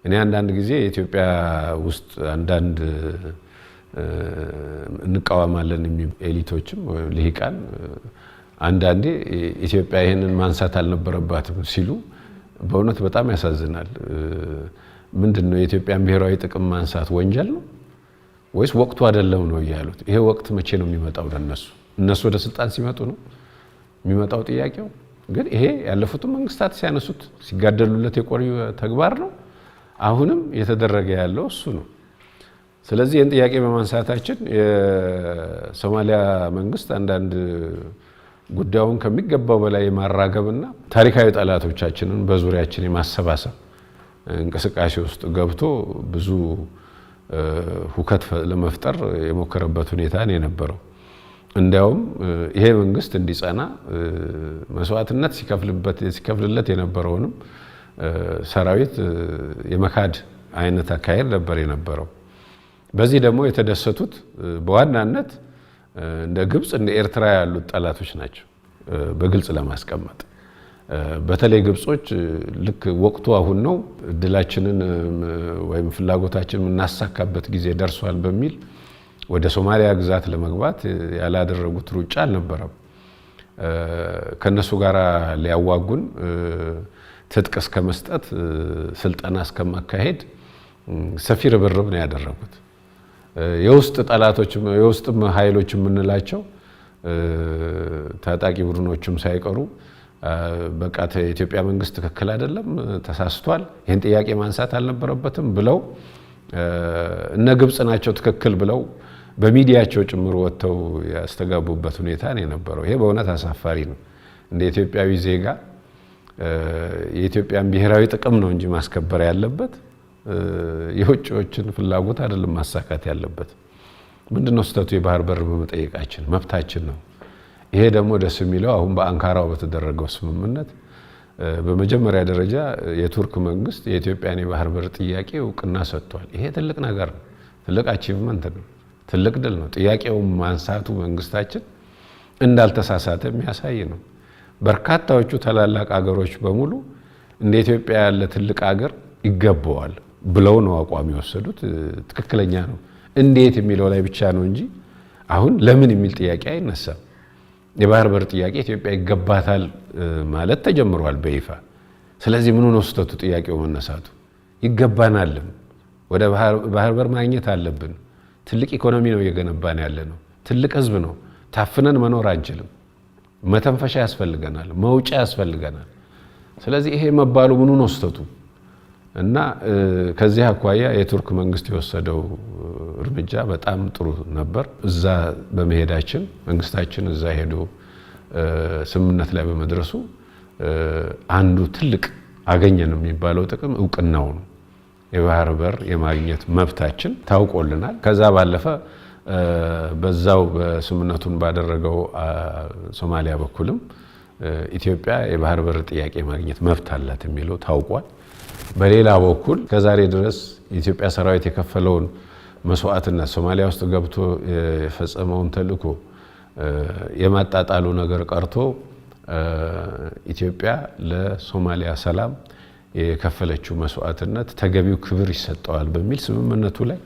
እኔ አንዳንድ ጊዜ ኢትዮጵያ ውስጥ አንዳንድ እንቃወማለን ኤሊቶችም ወይም ልሂቃን አንዳንዴ ኢትዮጵያ ይሄንን ማንሳት አልነበረባትም ሲሉ በእውነት በጣም ያሳዝናል። ምንድነው የኢትዮጵያን ብሔራዊ ጥቅም ማንሳት ወንጀል ነው ወይስ ወቅቱ አይደለም ነው ያሉት? ይሄ ወቅት መቼ ነው የሚመጣው? እነሱ ወደ ስልጣን ሲመጡ ነው የሚመጣው ጥያቄው። ግን ይሄ ያለፉት መንግስታት ሲያነሱት ሲጋደሉለት የቆዩ ተግባር ነው። አሁንም የተደረገ ያለው እሱ ነው። ስለዚህ ይህን ጥያቄ በማንሳታችን የሶማሊያ መንግስት አንዳንድ ጉዳዩን ከሚገባው በላይ የማራገብና ታሪካዊ ጠላቶቻችንን በዙሪያችን የማሰባሰብ እንቅስቃሴ ውስጥ ገብቶ ብዙ ሁከት ለመፍጠር የሞከረበት ሁኔታ ነው የነበረው። እንዲያውም ይሄ መንግስት እንዲጸና መስዋዕትነት ሲከፍልለት የነበረውንም ሰራዊት የመካድ አይነት አካሄድ ነበር የነበረው። በዚህ ደግሞ የተደሰቱት በዋናነት እንደ ግብጽ እንደ ኤርትራ ያሉት ጠላቶች ናቸው። በግልጽ ለማስቀመጥ በተለይ ግብጾች ልክ ወቅቱ አሁን ነው እድላችንን ወይም ፍላጎታችንን የምናሳካበት ጊዜ ደርሷል በሚል ወደ ሶማሊያ ግዛት ለመግባት ያላደረጉት ሩጫ አልነበረም። ከነሱ ጋር ሊያዋጉን ትጥቅ እስከ መስጠት ስልጠና እስከማካሄድ ሰፊ ርብርብ ነው ያደረጉት። የውስጥ ጠላቶችም የውስጥም ኃይሎች የምንላቸው ታጣቂ ቡድኖችም ሳይቀሩ በቃ የኢትዮጵያ መንግስት ትክክል አይደለም፣ ተሳስቷል፣ ይህን ጥያቄ ማንሳት አልነበረበትም ብለው እነ ግብጽ ናቸው ትክክል ብለው በሚዲያቸው ጭምር ወጥተው ያስተጋቡበት ሁኔታ ነው የነበረው። ይሄ በእውነት አሳፋሪ ነው። እንደ ኢትዮጵያዊ ዜጋ የኢትዮጵያን ብሔራዊ ጥቅም ነው እንጂ ማስከበር ያለበት የውጭዎችን ፍላጎት አይደለም ማሳካት ያለበት። ምንድነው ስተቱ? የባህር በር በመጠየቃችን መብታችን ነው። ይሄ ደግሞ ደስ የሚለው አሁን በአንካራው በተደረገው ስምምነት በመጀመሪያ ደረጃ የቱርክ መንግስት የኢትዮጵያን የባህር በር ጥያቄ እውቅና ሰጥቷል። ይሄ ትልቅ ነገር ነው፣ ትልቅ አቺቭመንት ነው፣ ትልቅ ድል ነው። ጥያቄውን ማንሳቱ መንግስታችን እንዳልተሳሳተ የሚያሳይ ነው። በርካታዎቹ ታላላቅ አገሮች በሙሉ እንደ ኢትዮጵያ ያለ ትልቅ አገር ይገባዋል ብለው ነው አቋም የወሰዱት። ትክክለኛ ነው። እንዴት የሚለው ላይ ብቻ ነው እንጂ አሁን ለምን የሚል ጥያቄ አይነሳም። የባህር በር ጥያቄ ኢትዮጵያ ይገባታል ማለት ተጀምሯል በይፋ። ስለዚህ ምኑ ነው ስህተቱ? ጥያቄው መነሳቱ። ይገባናልም፣ ወደ ባህር በር ማግኘት አለብን። ትልቅ ኢኮኖሚ ነው እየገነባን ያለ ነው። ትልቅ ህዝብ ነው። ታፍነን መኖር አንችልም። መተንፈሻ ያስፈልገናል፣ መውጫ ያስፈልገናል። ስለዚህ ይሄ መባሉ ምኑ ነው ስህተቱ? እና ከዚህ አኳያ የቱርክ መንግስት የወሰደው እርምጃ በጣም ጥሩ ነበር። እዛ በመሄዳችን መንግስታችን እዛ ሄዶ ስምምነት ላይ በመድረሱ አንዱ ትልቅ አገኘን የሚባለው ጥቅም እውቅናው ነው። የባህር በር የማግኘት መብታችን ታውቆልናል። ከዛ ባለፈ በዛው በስምምነቱን ባደረገው ሶማሊያ በኩልም ኢትዮጵያ የባህር በር ጥያቄ ማግኘት መብት አላት የሚለው ታውቋል። በሌላ በኩል ከዛሬ ድረስ የኢትዮጵያ ሰራዊት የከፈለውን መስዋዕትነት ሶማሊያ ውስጥ ገብቶ የፈጸመውን ተልእኮ የማጣጣሉ ነገር ቀርቶ ኢትዮጵያ ለሶማሊያ ሰላም የከፈለችው መስዋዕትነት ተገቢው ክብር ይሰጠዋል በሚል ስምምነቱ ላይ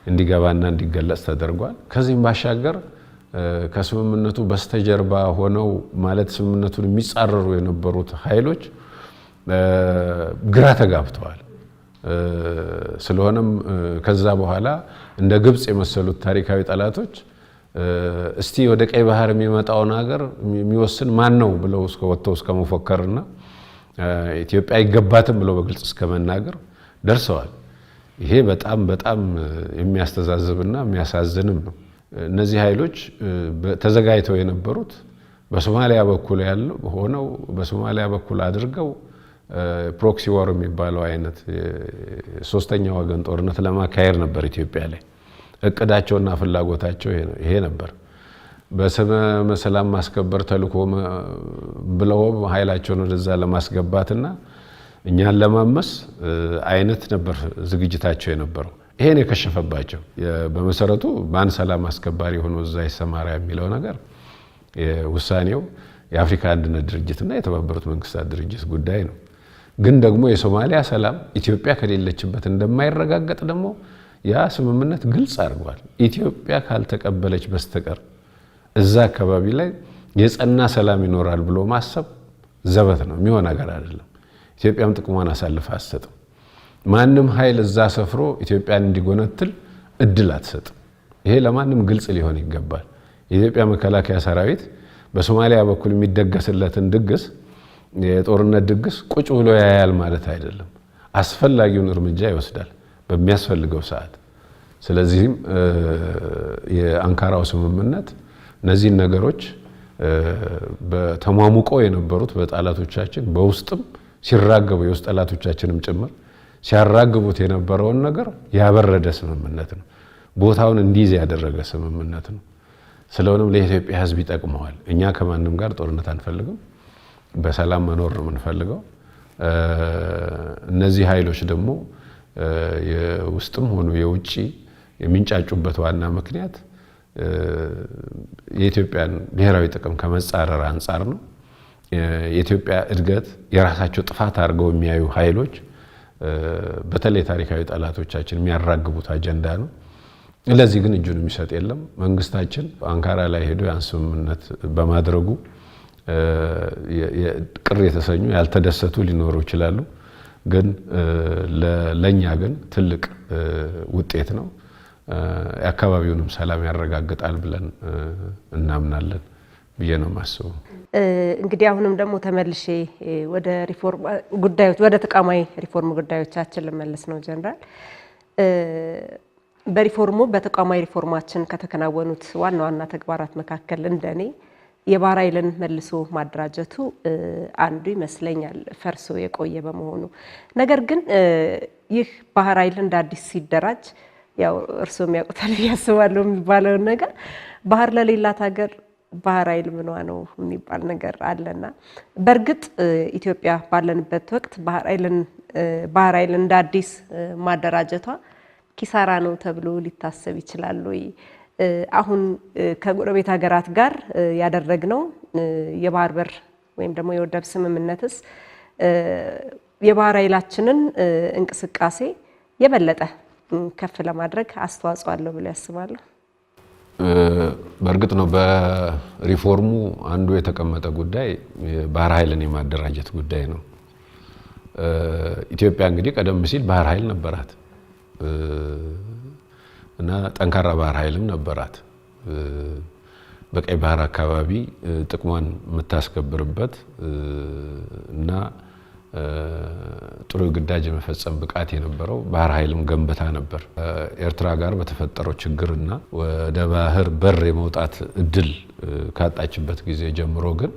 እንዲገባና እንዲገለጽ ተደርጓል። ከዚህም ባሻገር ከስምምነቱ በስተጀርባ ሆነው ማለት ስምምነቱን የሚጻረሩ የነበሩት ኃይሎች ግራ ተጋብተዋል። ስለሆነም ከዛ በኋላ እንደ ግብጽ የመሰሉት ታሪካዊ ጠላቶች እስቲ ወደ ቀይ ባህር የሚመጣውን ሀገር የሚወስን ማን ነው ብለው ወጥተው እስከ መፎከርና ኢትዮጵያ አይገባትም ብለው በግልጽ እስከ መናገር ደርሰዋል። ይሄ በጣም በጣም የሚያስተዛዝብና የሚያሳዝንም ነው። እነዚህ ኃይሎች ተዘጋጅተው የነበሩት በሶማሊያ በኩል ያለው ሆነው በሶማሊያ በኩል አድርገው ፕሮክሲ ዋር የሚባለው አይነት ሶስተኛ ወገን ጦርነት ለማካሄድ ነበር ኢትዮጵያ ላይ እቅዳቸውና ፍላጎታቸው ይሄ ነበር። በስመ ሰላም ማስከበር ተልእኮ ብለው ኃይላቸውን ወደዛ ለማስገባትና እኛን ለማመስ አይነት ነበር ዝግጅታቸው የነበረው። ይሄን የከሸፈባቸው በመሰረቱ ማን ሰላም አስከባሪ ሆኖ እዛ ይሰማራ የሚለው ነገር ውሳኔው የአፍሪካ አንድነት ድርጅትና የተባበሩት መንግስታት ድርጅት ጉዳይ ነው። ግን ደግሞ የሶማሊያ ሰላም ኢትዮጵያ ከሌለችበት እንደማይረጋገጥ ደግሞ ያ ስምምነት ግልጽ አድርጓል። ኢትዮጵያ ካልተቀበለች በስተቀር እዛ አካባቢ ላይ የጸና ሰላም ይኖራል ብሎ ማሰብ ዘበት ነው፣ የሚሆን ነገር አይደለም። ኢትዮጵያም ጥቅሟን አሳልፋ አትሰጥም። ማንም ኃይል እዛ ሰፍሮ ኢትዮጵያን እንዲጎነትል እድል አትሰጥም። ይሄ ለማንም ግልጽ ሊሆን ይገባል። የኢትዮጵያ መከላከያ ሰራዊት በሶማሊያ በኩል የሚደገስለትን ድግስ የጦርነት ድግስ ቁጭ ብሎ ያያል ማለት አይደለም። አስፈላጊውን እርምጃ ይወስዳል በሚያስፈልገው ሰዓት። ስለዚህም የአንካራው ስምምነት እነዚህን ነገሮች በተሟሙቆ የነበሩት በጠላቶቻችን በውስጥም ሲራገቡ የውስጥ ጠላቶቻችንም ጭምር ሲያራግቡት የነበረውን ነገር ያበረደ ስምምነት ነው። ቦታውን እንዲይዝ ያደረገ ስምምነት ነው። ስለሆነም ለኢትዮጵያ ሕዝብ ይጠቅመዋል። እኛ ከማንም ጋር ጦርነት አንፈልግም፣ በሰላም መኖር ነው የምንፈልገው። እነዚህ ኃይሎች ደግሞ የውስጥም ሆኑ የውጪ የሚንጫጩበት ዋና ምክንያት የኢትዮጵያን ብሔራዊ ጥቅም ከመጻረር አንጻር ነው። የኢትዮጵያ እድገት የራሳቸው ጥፋት አድርገው የሚያዩ ኃይሎች በተለይ ታሪካዊ ጠላቶቻችን የሚያራግቡት አጀንዳ ነው። ለዚህ ግን እጁን የሚሰጥ የለም። መንግስታችን አንካራ ላይ ሄዶ ያን ስምምነት በማድረጉ ቅር የተሰኙ ያልተደሰቱ ሊኖሩ ይችላሉ። ግን ለኛ ግን ትልቅ ውጤት ነው። የአካባቢውንም ሰላም ያረጋግጣል ብለን እናምናለን ብዬ ነው የማስበው። እንግዲህ አሁንም ደግሞ ተመልሼ ወደ ሪፎርም ጉዳዮች ወደ ተቋማዊ ሪፎርም ጉዳዮቻችን ልመለስ ነው። ጀነራል በተቋማዊ ሪፎርማችን ከተከናወኑት ዋና ዋና ተግባራት መካከል እንደኔ የባህር ኃይልን መልሶ ማደራጀቱ አንዱ ይመስለኛል ፈርሶ የቆየ በመሆኑ። ነገር ግን ይህ ባህር ኃይል እንደ አዲስ ሲደራጅ ያው እርስዎም ያውቁታል ያስባለሁ የሚባለውን ነገር ባህር ለሌላት ሀገር ባህር ኃይል ምኗ ነው የሚባል ነገር አለና በእርግጥ ኢትዮጵያ ባለንበት ወቅት ባህር ኃይል እንደ አዲስ ማደራጀቷ ኪሳራ ነው ተብሎ ሊታሰብ ይችላል ወይ? አሁን ከጎረቤት ሀገራት ጋር ያደረግነው የባህር በር ወይም ደግሞ የወደብ ስምምነትስ የባህር ኃይላችንን እንቅስቃሴ የበለጠ ከፍ ለማድረግ አስተዋጽኦ አለው ብለው ያስባሉ? በእርግጥ ነው በሪፎርሙ አንዱ የተቀመጠ ጉዳይ ባህር ኃይልን የማደራጀት ጉዳይ ነው። ኢትዮጵያ እንግዲህ ቀደም ሲል ባህር ኃይል ነበራት እና ጠንካራ ባህር ኃይልም ነበራት። በቀይ ባህር አካባቢ ጥቅሟን የምታስከብርበት እና ጥሩ ግዳጅ የመፈጸም ብቃት የነበረው ባህር ኃይልም ገንብታ ነበር። ኤርትራ ጋር በተፈጠረው ችግርና ወደ ባህር በር የመውጣት እድል ካጣችበት ጊዜ ጀምሮ ግን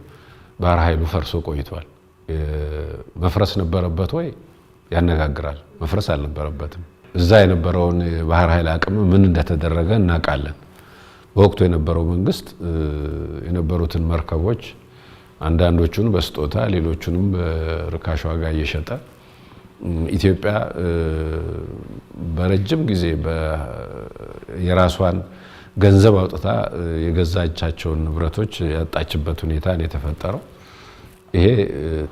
ባህር ኃይሉ ፈርሶ ቆይቷል። መፍረስ ነበረበት ወይ? ያነጋግራል። መፍረስ አልነበረበትም። እዛ የነበረውን ባህር ኃይል አቅም ምን እንደተደረገ እናውቃለን። በወቅቱ የነበረው መንግስት የነበሩትን መርከቦች አንዳንዶቹን በስጦታ ሌሎቹንም በርካሽ ዋጋ እየሸጠ ኢትዮጵያ በረጅም ጊዜ የራሷን ገንዘብ አውጥታ የገዛቻቸውን ንብረቶች ያጣችበት ሁኔታ ነው የተፈጠረው። ይሄ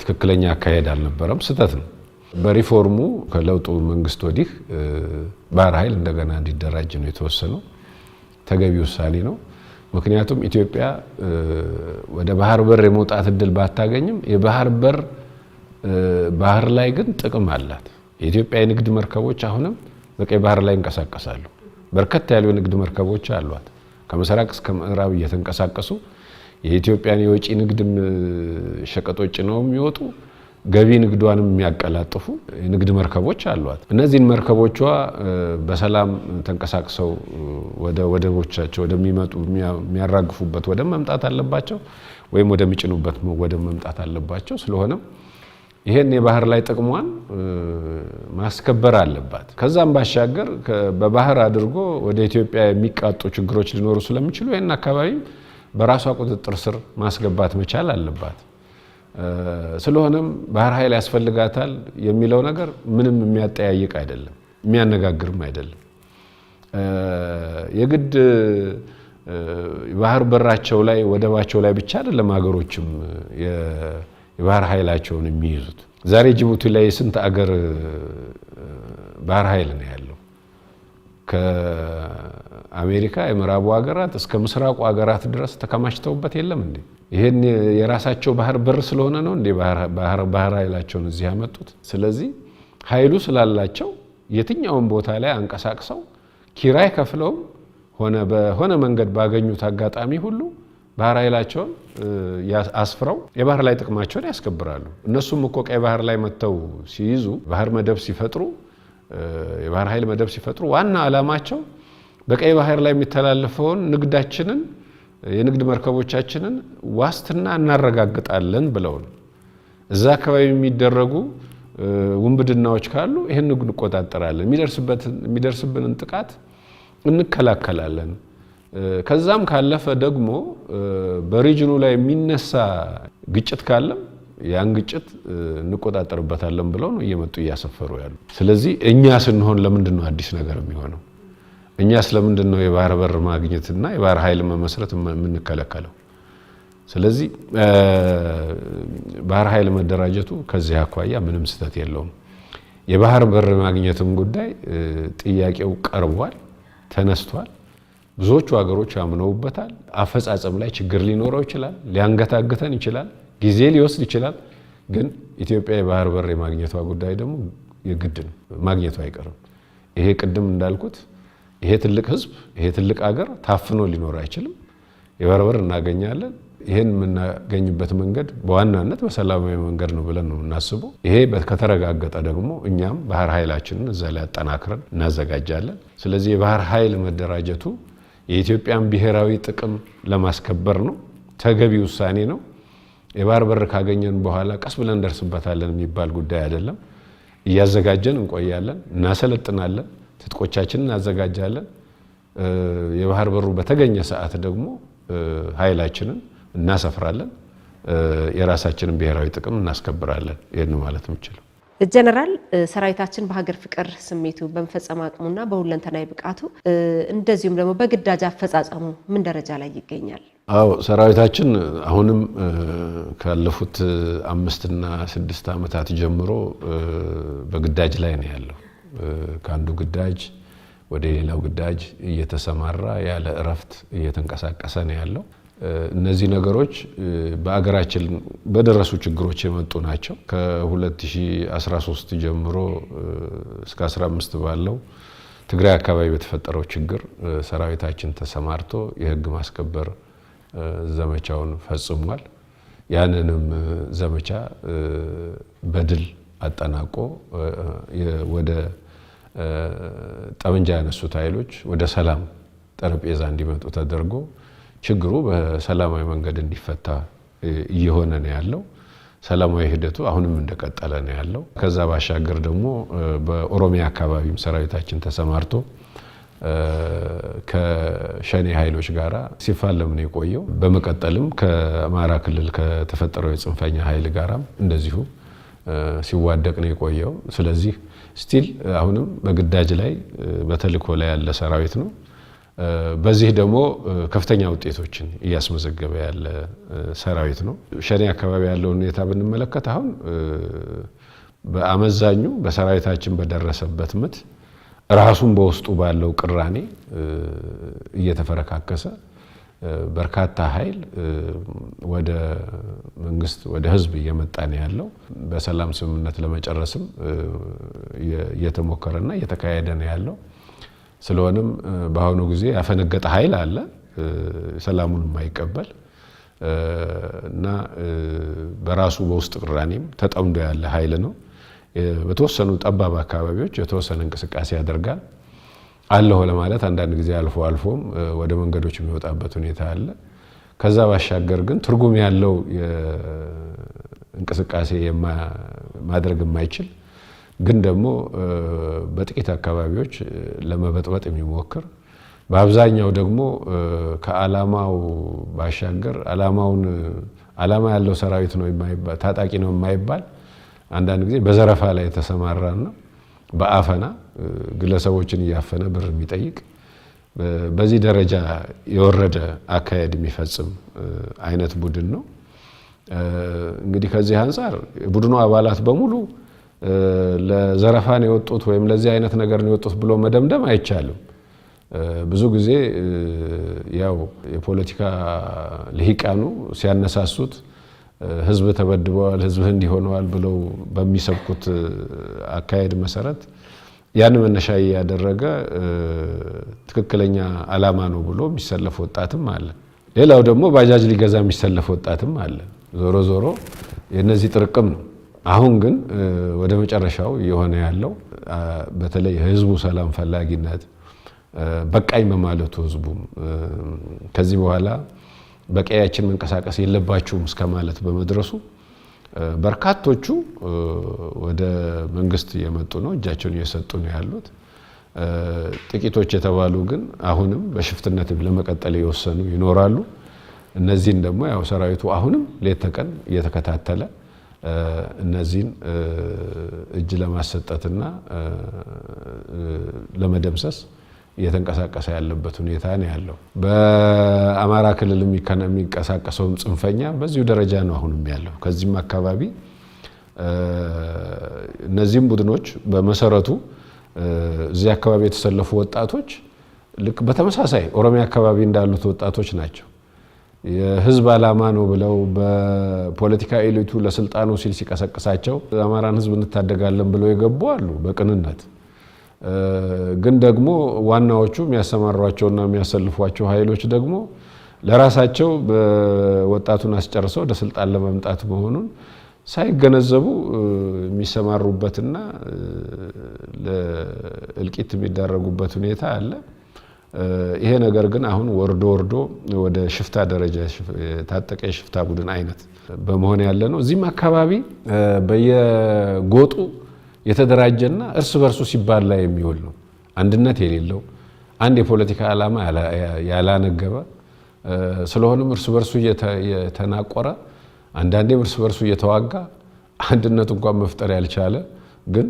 ትክክለኛ አካሄድ አልነበረም፣ ስህተት ነው። በሪፎርሙ ከለውጡ መንግስት ወዲህ ባህር ኃይል እንደገና እንዲደራጅ ነው የተወሰነው። ተገቢ ውሳኔ ነው። ምክንያቱም ኢትዮጵያ ወደ ባህር በር የመውጣት እድል ባታገኝም የባህር በር ባህር ላይ ግን ጥቅም አላት። የኢትዮጵያ የንግድ መርከቦች አሁንም በቀይ ባህር ላይ እንቀሳቀሳሉ። በርከት ያሉ የንግድ መርከቦች አሏት። ከምስራቅ እስከ ምዕራብ እየተንቀሳቀሱ የኢትዮጵያን የወጪ ንግድ ሸቀጦች ነው የሚወጡ ገቢ ንግዷንም የሚያቀላጥፉ የንግድ መርከቦች አሏት። እነዚህን መርከቦቿ በሰላም ተንቀሳቅሰው ወደ ወደቦቻቸው ወደሚመጡ የሚያራግፉበት ወደ መምጣት አለባቸው ወይም ወደሚጭኑበት ወደ መምጣት አለባቸው። ስለሆነም ይሄን የባህር ላይ ጥቅሟን ማስከበር አለባት። ከዛም ባሻገር በባህር አድርጎ ወደ ኢትዮጵያ የሚቃጡ ችግሮች ሊኖሩ ስለሚችሉ ይሄን አካባቢ በራሷ ቁጥጥር ስር ማስገባት መቻል አለባት። ስለሆነም ባህር ኃይል ያስፈልጋታል የሚለው ነገር ምንም የሚያጠያይቅ አይደለም፣ የሚያነጋግርም አይደለም። የግድ ባህር በራቸው ላይ ወደባቸው ላይ ብቻ አይደለም ሀገሮችም የባህር ኃይላቸውን የሚይዙት። ዛሬ ጅቡቲ ላይ ስንት አገር ባህር ኃይል ነው ያለው? ከአሜሪካ የምዕራቡ ሀገራት እስከ ምስራቁ ሀገራት ድረስ ተከማችተውበት የለም እንዴ? ይሄን የራሳቸው ባህር በር ስለሆነ ነው እንዴ ባህር ኃይላቸውን እዚህ ያመጡት? ስለዚህ ኃይሉ ስላላቸው የትኛውን ቦታ ላይ አንቀሳቅሰው ኪራይ ከፍለው በሆነ መንገድ ባገኙት አጋጣሚ ሁሉ ባህር ኃይላቸውን አስፍረው የባህር ላይ ጥቅማቸውን ያስከብራሉ። እነሱም እኮ ቀይ ባህር ላይ መጥተው ሲይዙ ባህር መደብ ሲፈጥሩ የባህር ኃይል መደብ ሲፈጥሩ ዋና ዓላማቸው በቀይ ባህር ላይ የሚተላለፈውን ንግዳችንን የንግድ መርከቦቻችንን ዋስትና እናረጋግጣለን ብለው ነው። እዛ አካባቢ የሚደረጉ ውንብድናዎች ካሉ ይሄን እንቆጣጠራለን፣ የሚደርስብንን ጥቃት እንከላከላለን። ከዛም ካለፈ ደግሞ በሪጅኑ ላይ የሚነሳ ግጭት ካለም ያን ግጭት እንቆጣጠርበታለን ብለው ነው እየመጡ እያሰፈሩ ያሉ። ስለዚህ እኛ ስንሆን ለምንድን ነው አዲስ ነገር የሚሆነው? እኛ ስለምንድን ነው የባህር በር ማግኘትና የባህር ኃይል መመስረት የምንከለከለው? ስለዚህ ባህር ኃይል መደራጀቱ ከዚህ አኳያ ምንም ስህተት የለውም። የባህር በር ማግኘትም ጉዳይ ጥያቄው ቀርቧል፣ ተነስቷል። ብዙዎቹ ሀገሮች አምነውበታል። አፈጻጸም ላይ ችግር ሊኖረው ይችላል፣ ሊያንገታግተን ይችላል፣ ጊዜ ሊወስድ ይችላል። ግን ኢትዮጵያ የባህር በር የማግኘቷ ጉዳይ ደግሞ የግድ ነው፣ ማግኘቱ አይቀርም። ይሄ ቅድም እንዳልኩት ይሄ ትልቅ ህዝብ፣ ይሄ ትልቅ ሀገር ታፍኖ ሊኖር አይችልም። የባህር በር እናገኛለን። ይሄን የምናገኝበት መንገድ በዋናነት በሰላማዊ መንገድ ነው ብለን ነው የምናስበው። ይሄ ከተረጋገጠ ደግሞ እኛም ባህር ኃይላችንን እዛ ላይ አጠናክረን እናዘጋጃለን። ስለዚህ የባህር ኃይል መደራጀቱ የኢትዮጵያን ብሔራዊ ጥቅም ለማስከበር ነው። ተገቢ ውሳኔ ነው። የባህር በር ካገኘን በኋላ ቀስ ብለን እንደርስበታለን የሚባል ጉዳይ አይደለም። እያዘጋጀን እንቆያለን፣ እናሰለጥናለን፣ ትጥቆቻችንን እናዘጋጃለን። የባህር በሩ በተገኘ ሰዓት ደግሞ ኃይላችንን እናሰፍራለን፣ የራሳችንን ብሔራዊ ጥቅም እናስከብራለን። ይሄን ማለት የምችለው ጀነራል ሰራዊታችን በሀገር ፍቅር ስሜቱ በመፈጸም አቅሙና በሁለንተናዊ ብቃቱ እንደዚሁም ደግሞ በግዳጅ አፈጻጸሙ ምን ደረጃ ላይ ይገኛል? አዎ ሰራዊታችን አሁንም ካለፉት 5 እና 6 ዓመታት ጀምሮ በግዳጅ ላይ ነው ያለው። ከአንዱ ግዳጅ ወደ ሌላው ግዳጅ እየተሰማራ ያለ እረፍት እየተንቀሳቀሰ ነው ያለው። እነዚህ ነገሮች በአገራችን በደረሱ ችግሮች የመጡ ናቸው። ከ2013 ጀምሮ እስከ 15 ባለው ትግራይ አካባቢ በተፈጠረው ችግር ሰራዊታችን ተሰማርቶ የህግ ማስከበር ዘመቻውን ፈጽሟል። ያንንም ዘመቻ በድል አጠናቆ ወደ ጠመንጃ ያነሱት ኃይሎች ወደ ሰላም ጠረጴዛ እንዲመጡ ተደርጎ ችግሩ በሰላማዊ መንገድ እንዲፈታ እየሆነ ነው ያለው። ሰላማዊ ሂደቱ አሁንም እንደቀጠለ ነው ያለው። ከዛ ባሻገር ደግሞ በኦሮሚያ አካባቢም ሰራዊታችን ተሰማርቶ ከሸኔ ኃይሎች ጋራ ሲፋለም ነው የቆየው። በመቀጠልም ከአማራ ክልል ከተፈጠረው የጽንፈኛ ኃይል ጋራም እንደዚሁ ሲዋደቅ ነው የቆየው። ስለዚህ ስቲል አሁንም በግዳጅ ላይ በተልእኮ ላይ ያለ ሰራዊት ነው። በዚህ ደግሞ ከፍተኛ ውጤቶችን እያስመዘገበ ያለ ሰራዊት ነው። ሸኔ አካባቢ ያለውን ሁኔታ ብንመለከት አሁን በአመዛኙ በሰራዊታችን በደረሰበት ምት ራሱን በውስጡ ባለው ቅራኔ እየተፈረካከሰ በርካታ ኃይል ወደ መንግስት ወደ ህዝብ እየመጣ ነው ያለው። በሰላም ስምምነት ለመጨረስም እየተሞከረና እየተካሄደ ነው ያለው። ስለሆነም በአሁኑ ጊዜ ያፈነገጠ ኃይል አለ፣ ሰላሙን የማይቀበል እና በራሱ በውስጥ ቅራኔም ተጠምዶ ያለ ኃይል ነው። በተወሰኑ ጠባብ አካባቢዎች የተወሰነ እንቅስቃሴ ያደርጋል አለሁ ለማለት አንዳንድ ጊዜ አልፎ አልፎም ወደ መንገዶች የሚወጣበት ሁኔታ አለ። ከዛ ባሻገር ግን ትርጉም ያለው እንቅስቃሴ ማድረግ የማይችል ግን ደግሞ በጥቂት አካባቢዎች ለመበጥበጥ የሚሞክር በአብዛኛው ደግሞ ከዓላማው ባሻገር ዓላማ ያለው ሰራዊት ነው የማይባል ታጣቂ ነው የማይባል አንዳንድ ጊዜ በዘረፋ ላይ የተሰማራና በአፈና ግለሰቦችን እያፈነ ብር የሚጠይቅ በዚህ ደረጃ የወረደ አካሄድ የሚፈጽም አይነት ቡድን ነው። እንግዲህ ከዚህ አንፃር ቡድኑ አባላት በሙሉ ለዘረፋ ነው የወጡት ወይም ለዚህ አይነት ነገር ነው የወጡት ብሎ መደምደም አይቻልም። ብዙ ጊዜ ያው የፖለቲካ ልሂቃኑ ሲያነሳሱት ህዝብ ተበድበዋል፣ ህዝብ እንዲሆነዋል ብለው በሚሰብኩት አካሄድ መሰረት ያን መነሻ ያደረገ ትክክለኛ ዓላማ ነው ብሎ የሚሰለፍ ወጣትም አለ። ሌላው ደግሞ ባጃጅ ሊገዛ የሚሰለፍ ወጣትም አለ። ዞሮ ዞሮ የነዚህ ጥርቅም ነው። አሁን ግን ወደ መጨረሻው የሆነ ያለው በተለይ ህዝቡ ሰላም ፈላጊነት በቃኝ በማለቱ ህዝቡም ከዚህ በኋላ በቀያችን መንቀሳቀስ የለባችሁም እስከማለት በመድረሱ በርካቶቹ ወደ መንግስት የመጡ ነው፣ እጃቸውን እየሰጡ ነው ያሉት። ጥቂቶች የተባሉ ግን አሁንም በሽፍትነት ለመቀጠል የወሰኑ ይኖራሉ። እነዚህን ደግሞ ያው ሰራዊቱ አሁንም ሌት ተቀን እየተከታተለ እነዚህን እጅ ለማሰጠትና ለመደምሰስ እየተንቀሳቀሰ ያለበት ሁኔታ ነው ያለው። በአማራ ክልል የሚንቀሳቀሰው ጽንፈኛ በዚሁ ደረጃ ነው አሁንም ያለው። ከዚህም አካባቢ እነዚህም ቡድኖች በመሰረቱ እዚህ አካባቢ የተሰለፉ ወጣቶች ልክ በተመሳሳይ ኦሮሚያ አካባቢ እንዳሉት ወጣቶች ናቸው። የህዝብ ዓላማ ነው ብለው በፖለቲካ ኤሊቱ ለስልጣኑ ሲል ሲቀሰቅሳቸው አማራን ህዝብ እንታደጋለን ብለው የገቡ አሉ በቅንነት። ግን ደግሞ ዋናዎቹ የሚያሰማሯቸውና የሚያሰልፏቸው ኃይሎች ደግሞ ለራሳቸው በወጣቱን አስጨርሰው ወደ ስልጣን ለመምጣት መሆኑን ሳይገነዘቡ የሚሰማሩበትና ለእልቂት የሚዳረጉበት ሁኔታ አለ። ይሄ ነገር ግን አሁን ወርዶ ወደ ሽፍታ ደረጃ ታጠቀ የሽፍታ ቡድን አይነት በመሆን ያለ ነው። እዚህም አካባቢ በየጎጡ የተደራጀና እርስ በርሱ ሲባል ላይ የሚውል ነው። አንድነት የሌለው አንድ የፖለቲካ ዓላማ ያላነገበ ስለሆነም እርስ በርሱ የተናቆረ አንዳንዴም እርስ በርሱ እየተዋጋ አንድነት እንኳን መፍጠር ያልቻለ ግን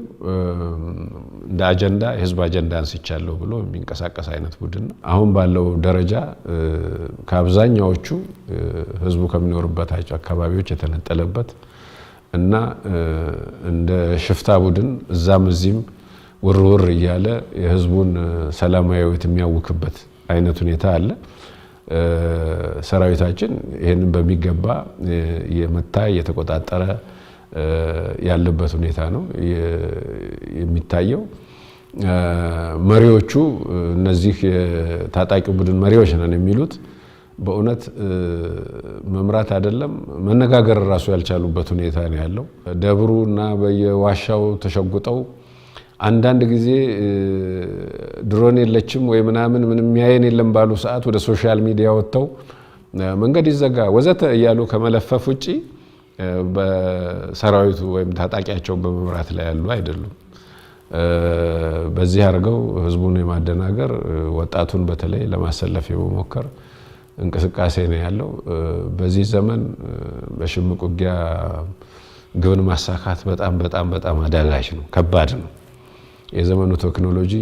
እንደ አጀንዳ የህዝብ አጀንዳ አንስቻለሁ ብሎ የሚንቀሳቀስ አይነት ቡድን ነው። አሁን ባለው ደረጃ ከአብዛኛዎቹ ህዝቡ ከሚኖርባቸው አካባቢዎች የተነጠለበት እና እንደ ሽፍታ ቡድን እዛም እዚህም ውርውር እያለ የህዝቡን ሰላማዊ ህይወት የሚያውክበት አይነት ሁኔታ አለ። ሰራዊታችን ይህንን በሚገባ የመታ የተቆጣጠረ ያለበት ሁኔታ ነው የሚታየው። መሪዎቹ እነዚህ የታጣቂው ቡድን መሪዎች ነን የሚሉት በእውነት መምራት አይደለም መነጋገር ራሱ ያልቻሉበት ሁኔታ ነው ያለው። ደብሩና በየዋሻው ተሸጉጠው አንዳንድ ጊዜ ድሮን የለችም ወይ ምናምን ምንም ያየን የለም ባሉ ሰዓት ወደ ሶሻል ሚዲያ ወጥተው መንገድ ይዘጋ ወዘተ እያሉ ከመለፈፍ ውጪ በሰራዊቱ ወይም ታጣቂያቸውን በመምራት ላይ ያሉ አይደሉም። በዚህ አድርገው ህዝቡን የማደናገር ወጣቱን በተለይ ለማሰለፍ የመሞከር እንቅስቃሴ ነው ያለው። በዚህ ዘመን በሽምቅ ውጊያ ግብን ማሳካት በጣም አዳጋች ነው፣ ከባድ ነው። የዘመኑ ቴክኖሎጂ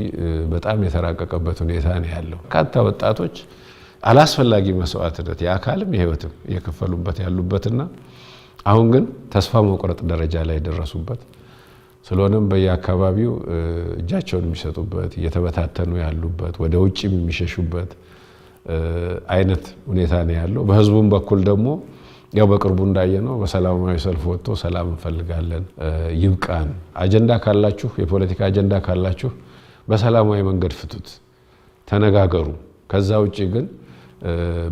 በጣም የተራቀቀበት ሁኔታ ነው ያለው። በርካታ ወጣቶች አላስፈላጊ መስዋዕትነት የአካልም የህይወትም እየከፈሉበት ያሉበትና አሁን ግን ተስፋ መቁረጥ ደረጃ ላይ ደረሱበት። ስለሆነም በየአካባቢው እጃቸውን የሚሰጡበት እየተበታተኑ ያሉበት ወደ ውጭም የሚሸሹበት አይነት ሁኔታ ነው ያለው። በህዝቡም በኩል ደግሞ ያው በቅርቡ እንዳየነው በሰላማዊ ሰልፍ ወጥቶ ሰላም እንፈልጋለን፣ ይብቃን፣ አጀንዳ ካላችሁ የፖለቲካ አጀንዳ ካላችሁ በሰላማዊ መንገድ ፍቱት፣ ተነጋገሩ። ከዛ ውጪ ግን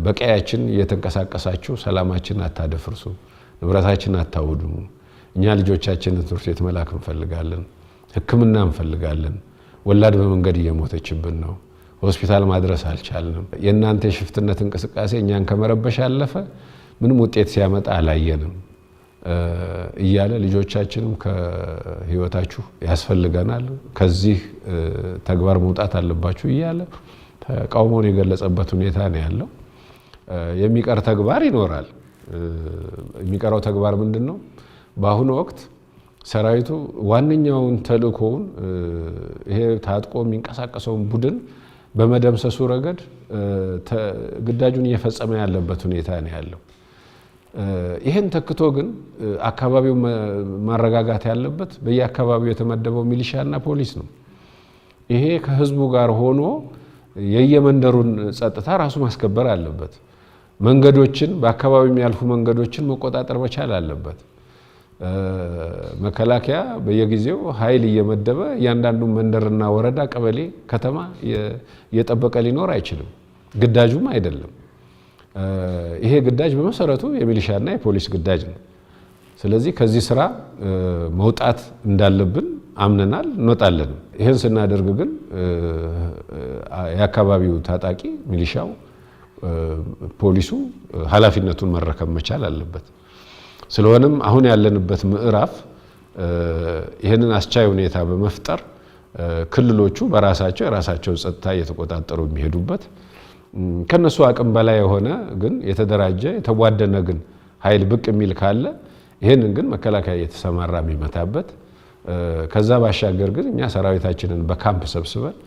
በቀያችን እየተንቀሳቀሳችሁ ሰላማችን አታደፍርሱ፣ ንብረታችን አታውድሙ። እኛ ልጆቻችንን ትምህርት ቤት መላክ እንፈልጋለን፣ ሕክምና እንፈልጋለን። ወላድ በመንገድ እየሞተችብን ነው፣ ሆስፒታል ማድረስ አልቻልንም። የእናንተ የሽፍትነት እንቅስቃሴ እኛን ከመረበሽ ያለፈ ምንም ውጤት ሲያመጣ አላየንም እያለ ልጆቻችንም ከህይወታችሁ ያስፈልገናል፣ ከዚህ ተግባር መውጣት አለባችሁ እያለ ተቃውሞውን የገለጸበት ሁኔታ ነው ያለው። የሚቀር ተግባር ይኖራል። የሚቀረው ተግባር ምንድን ነው? በአሁኑ ወቅት ሰራዊቱ ዋነኛውን ተልእኮውን ይሄ ታጥቆ የሚንቀሳቀሰውን ቡድን በመደምሰሱ ረገድ ግዳጁን እየፈጸመ ያለበት ሁኔታ ነው ያለው። ይህን ተክቶ ግን አካባቢው ማረጋጋት ያለበት በየአካባቢው የተመደበው ሚሊሻና ፖሊስ ነው። ይሄ ከህዝቡ ጋር ሆኖ የየመንደሩን ጸጥታ ራሱ ማስከበር አለበት። መንገዶችን በአካባቢው የሚያልፉ መንገዶችን መቆጣጠር መቻል አለበት። መከላከያ በየጊዜው ኃይል እየመደበ እያንዳንዱ መንደርና ወረዳ፣ ቀበሌ፣ ከተማ እየጠበቀ ሊኖር አይችልም። ግዳጁም አይደለም። ይሄ ግዳጅ በመሰረቱ የሚሊሻና የፖሊስ ግዳጅ ነው። ስለዚህ ከዚህ ስራ መውጣት እንዳለብን አምነናል፣ እንወጣለን። ይህን ስናደርግ ግን የአካባቢው ታጣቂ ሚሊሻው፣ ፖሊሱ ኃላፊነቱን መረከብ መቻል አለበት። ስለሆነም አሁን ያለንበት ምዕራፍ ይህንን አስቻይ ሁኔታ በመፍጠር ክልሎቹ በራሳቸው የራሳቸውን ጸጥታ እየተቆጣጠሩ የሚሄዱበት ከነሱ አቅም በላይ የሆነ ግን የተደራጀ የተቧደነ ግን ኃይል ብቅ የሚል ካለ ይህንን ግን መከላከያ እየተሰማራ የሚመታበት ከዛ ባሻገር ግን እኛ ሰራዊታችንን በካምፕ ሰብስበን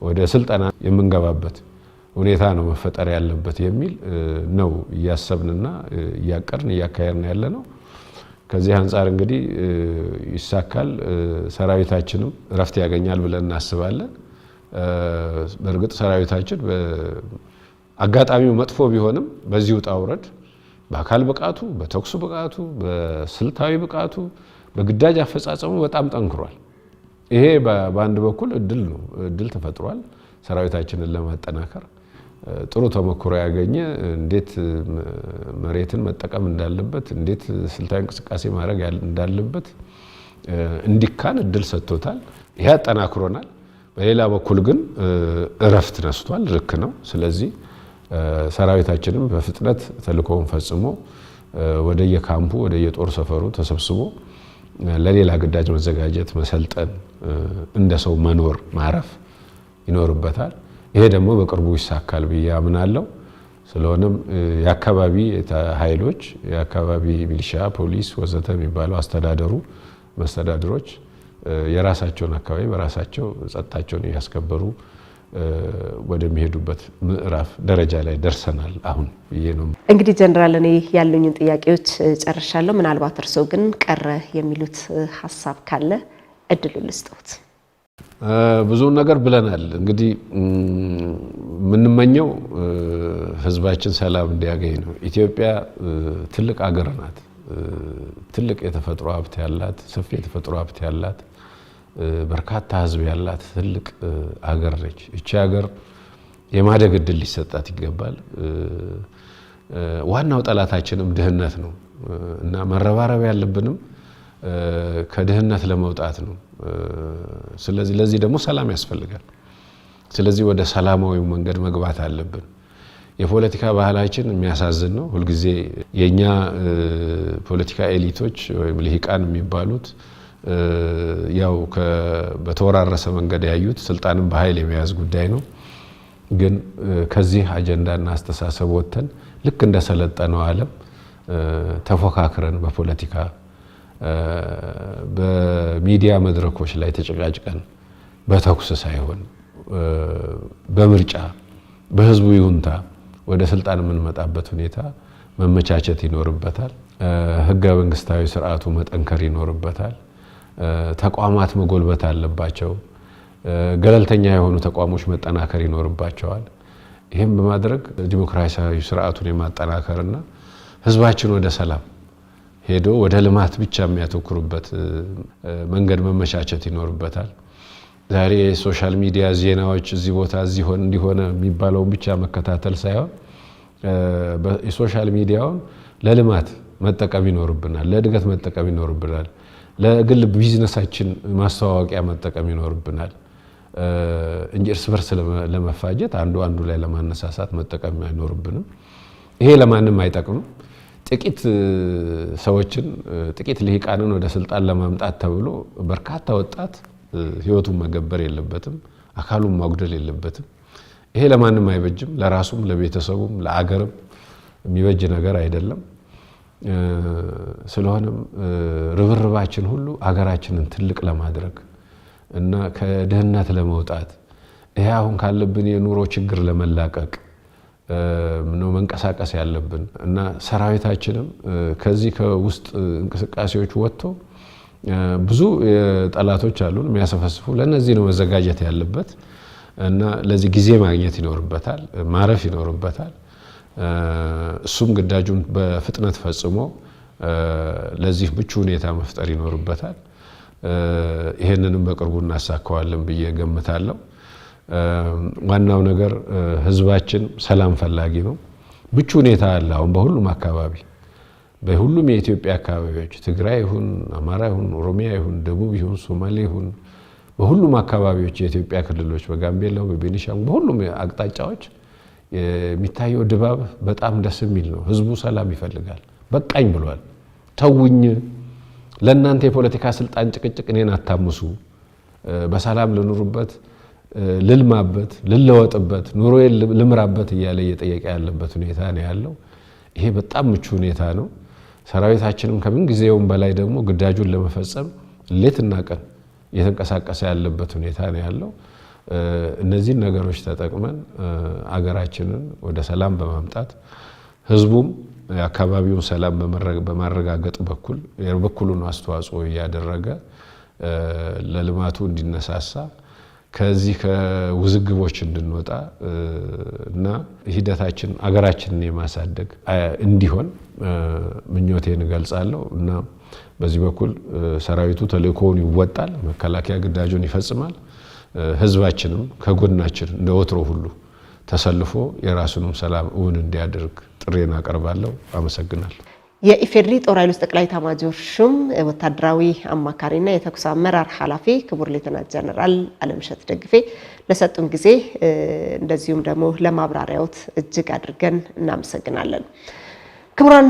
ወደ ስልጠና የምንገባበት ሁኔታ ነው መፈጠር ያለበት የሚል ነው እያሰብንና እያቀርን እያካሄድን ያለ ነው። ከዚህ አንፃር እንግዲህ ይሳካል፣ ሰራዊታችንም ረፍት ያገኛል ብለን እናስባለን። በእርግጥ ሰራዊታችን አጋጣሚው መጥፎ ቢሆንም በዚህ ውጣ ውረድ በአካል ብቃቱ፣ በተኩስ ብቃቱ፣ በስልታዊ ብቃቱ፣ በግዳጅ አፈጻጸሙ በጣም ጠንክሯል። ይሄ በአንድ በኩል እድል ተፈጥሯል። ሰራዊታችንን ለማጠናከር ጥሩ ተሞክሮ ያገኘ እንዴት መሬትን መጠቀም እንዳለበት፣ እንዴት ስልታዊ እንቅስቃሴ ማድረግ እንዳለበት እንዲካን እድል ሰጥቶታል። ይሄ አጠናክሮናል። በሌላ በኩል ግን እረፍት ነስቷል። ልክ ነው። ስለዚህ ሰራዊታችንም በፍጥነት ተልእኮውን ፈጽሞ ወደ የካምፑ ወደ የጦር ሰፈሩ ተሰብስቦ ለሌላ ግዳጅ መዘጋጀት፣ መሰልጠን፣ እንደ ሰው መኖር ማረፍ ይኖርበታል። ይሄ ደግሞ በቅርቡ ይሳካል ብዬ አምናለሁ። ስለሆነም የአካባቢ ኃይሎች የአካባቢ ሚሊሻ፣ ፖሊስ ወዘተ የሚባሉ መስተዳድሮች የራሳቸውን አካባቢ በራሳቸው ጸጥታቸውን እያስከበሩ ወደሚሄዱበት ምዕራፍ ደረጃ ላይ ደርሰናል አሁን ብዬ ነው። እንግዲህ ጀነራል እኔ ያሉኝን ጥያቄዎች ጨርሻለሁ። ምናልባት እርስዎ ግን ቀረ የሚሉት ሀሳብ ካለ እድሉ ልስጥዎት። ብዙ ነገር ብለናል። እንግዲህ የምንመኘው ህዝባችን ሰላም እንዲያገኝ ነው። ኢትዮጵያ ትልቅ ሀገር ናት። ትልቅ የተፈጥሮ ሀብት ያላት፣ ሰፊ የተፈጥሮ ሀብት ያላት፣ በርካታ ህዝብ ያላት ትልቅ ሀገር ነች። እቺ ሀገር የማደግ እድል ሊሰጣት ይገባል። ዋናው ጠላታችንም ድህነት ነው እና መረባረብ ያለብንም ከድህነት ለመውጣት ነው። ስለዚህ ለዚህ ደግሞ ሰላም ያስፈልጋል። ስለዚህ ወደ ሰላማዊ መንገድ መግባት አለብን። የፖለቲካ ባህላችን የሚያሳዝን ነው። ሁልጊዜ የኛ ፖለቲካ ኤሊቶች ወይም ልሂቃን የሚባሉት ያው በተወራረሰ መንገድ ያዩት ስልጣንን በኃይል የመያዝ ጉዳይ ነው። ግን ከዚህ አጀንዳና አስተሳሰብ ወጥተን ልክ እንደ ሰለጠነው ዓለም ተፎካክረን በፖለቲካ በሚዲያ መድረኮች ላይ ተጨቃጭቀን በተኩስ ሳይሆን በምርጫ በህዝቡ ይሁንታ ወደ ስልጣን የምንመጣበት ሁኔታ መመቻቸት ይኖርበታል። ህገ መንግስታዊ ስርዓቱ መጠንከር ይኖርበታል። ተቋማት መጎልበት አለባቸው። ገለልተኛ የሆኑ ተቋሞች መጠናከር ይኖርባቸዋል። ይህም በማድረግ ዲሞክራሲያዊ ስርዓቱን የማጠናከርና ህዝባችን ወደ ሰላም ሄዶ ወደ ልማት ብቻ የሚያተኩሩበት መንገድ መመቻቸት ይኖርበታል። ዛሬ የሶሻል ሚዲያ ዜናዎች እዚህ ቦታ እዚህ ሆነ እንዲሆነ የሚባለውን ብቻ መከታተል ሳይሆን የሶሻል ሚዲያውን ለልማት መጠቀም ይኖርብናል፣ ለእድገት መጠቀም ይኖርብናል፣ ለግል ቢዝነሳችን ማስተዋወቂያ መጠቀም ይኖርብናል እንጂ እርስ በርስ ለመፋጀት አንዱ ላይ ለማነሳሳት መጠቀም አይኖርብንም። ይሄ ለማንም አይጠቅምም። ጥቂት ሰዎችን ጥቂት ልሂቃንን ወደ ስልጣን ለማምጣት ተብሎ በርካታ ወጣት ህይወቱን መገበር የለበትም፣ አካሉን ማጉደል የለበትም። ይሄ ለማንም አይበጅም፣ ለራሱም ለቤተሰቡም ለአገርም የሚበጅ ነገር አይደለም። ስለሆነም ርብርባችን ሁሉ አገራችንን ትልቅ ለማድረግ እና ከድህነት ለመውጣት ይሄ አሁን ካለብን የኑሮ ችግር ለመላቀቅ ነው መንቀሳቀስ ያለብን እና ሰራዊታችንም ከዚህ ከውስጥ እንቅስቃሴዎች ወጥቶ ብዙ ጠላቶች አሉን የሚያሰፈስፉ፣ ለነዚህ ነው መዘጋጀት ያለበት እና ለዚህ ጊዜ ማግኘት ይኖርበታል፣ ማረፍ ይኖርበታል። እሱም ግዳጁን በፍጥነት ፈጽሞ ለዚህ ምቹ ሁኔታ መፍጠር ይኖርበታል። ይሄንንም በቅርቡ እናሳካዋለን ብዬ ገምታለሁ። ዋናው ነገር ህዝባችን ሰላም ፈላጊ ነው። ምቹ ሁኔታ አለ አሁን በሁሉም አካባቢ፣ በሁሉም የኢትዮጵያ አካባቢዎች ትግራይ ይሁን አማራ ይሁን ኦሮሚያ ይሁን ደቡብ ይሁን ሶማሌ ይሁን በሁሉም አካባቢዎች የኢትዮጵያ ክልሎች በጋምቤላው በቤኒሻንጉል በሁሉም አቅጣጫዎች የሚታየው ድባብ በጣም ደስ የሚል ነው። ህዝቡ ሰላም ይፈልጋል። በቃኝ ብሏል። ተውኝ፣ ለእናንተ የፖለቲካ ስልጣን ጭቅጭቅ እኔን አታምሱ፣ በሰላም ልኑርበት፣ ልልማበት፣ ልለወጥበት፣ ኑሮዬን ልምራበት እያለ እየጠየቀ ያለበት ሁኔታ ነው ያለው። ይሄ በጣም ምቹ ሁኔታ ነው። ሰራዊታችንም ከምን ጊዜውም በላይ ደግሞ ግዳጁን ለመፈጸም ሌትና ቀን እየተንቀሳቀሰ ያለበት ሁኔታ ነው ያለው። እነዚህን ነገሮች ተጠቅመን አገራችንን ወደ ሰላም በማምጣት ህዝቡም የአካባቢውን ሰላም በማረጋገጥ በኩል የበኩሉን አስተዋጽኦ እያደረገ ለልማቱ እንዲነሳሳ ከዚህ ከውዝግቦች እንድንወጣ እና ሂደታችን አገራችንን የማሳደግ እንዲሆን ምኞቴን እገልጻለሁ እና በዚህ በኩል ሰራዊቱ ተልእኮውን ይወጣል፣ መከላከያ ግዳጁን ይፈጽማል። ህዝባችንም ከጎናችን እንደ ወትሮ ሁሉ ተሰልፎ የራሱንም ሰላም እውን እንዲያደርግ ጥሬን አቀርባለሁ። አመሰግናለሁ። የኢፌዴሪ ጦር ኃይሎች ጠቅላይ ኤታማዦር ሹም ወታደራዊ አማካሪና የተኩስ አመራር ኃላፊ ክቡር ሌተናንት ጀነራል አለምሸት ደግፌ ለሰጡን ጊዜ እንደዚሁም ደግሞ ለማብራሪያዎት እጅግ አድርገን እናመሰግናለን። ክቡራን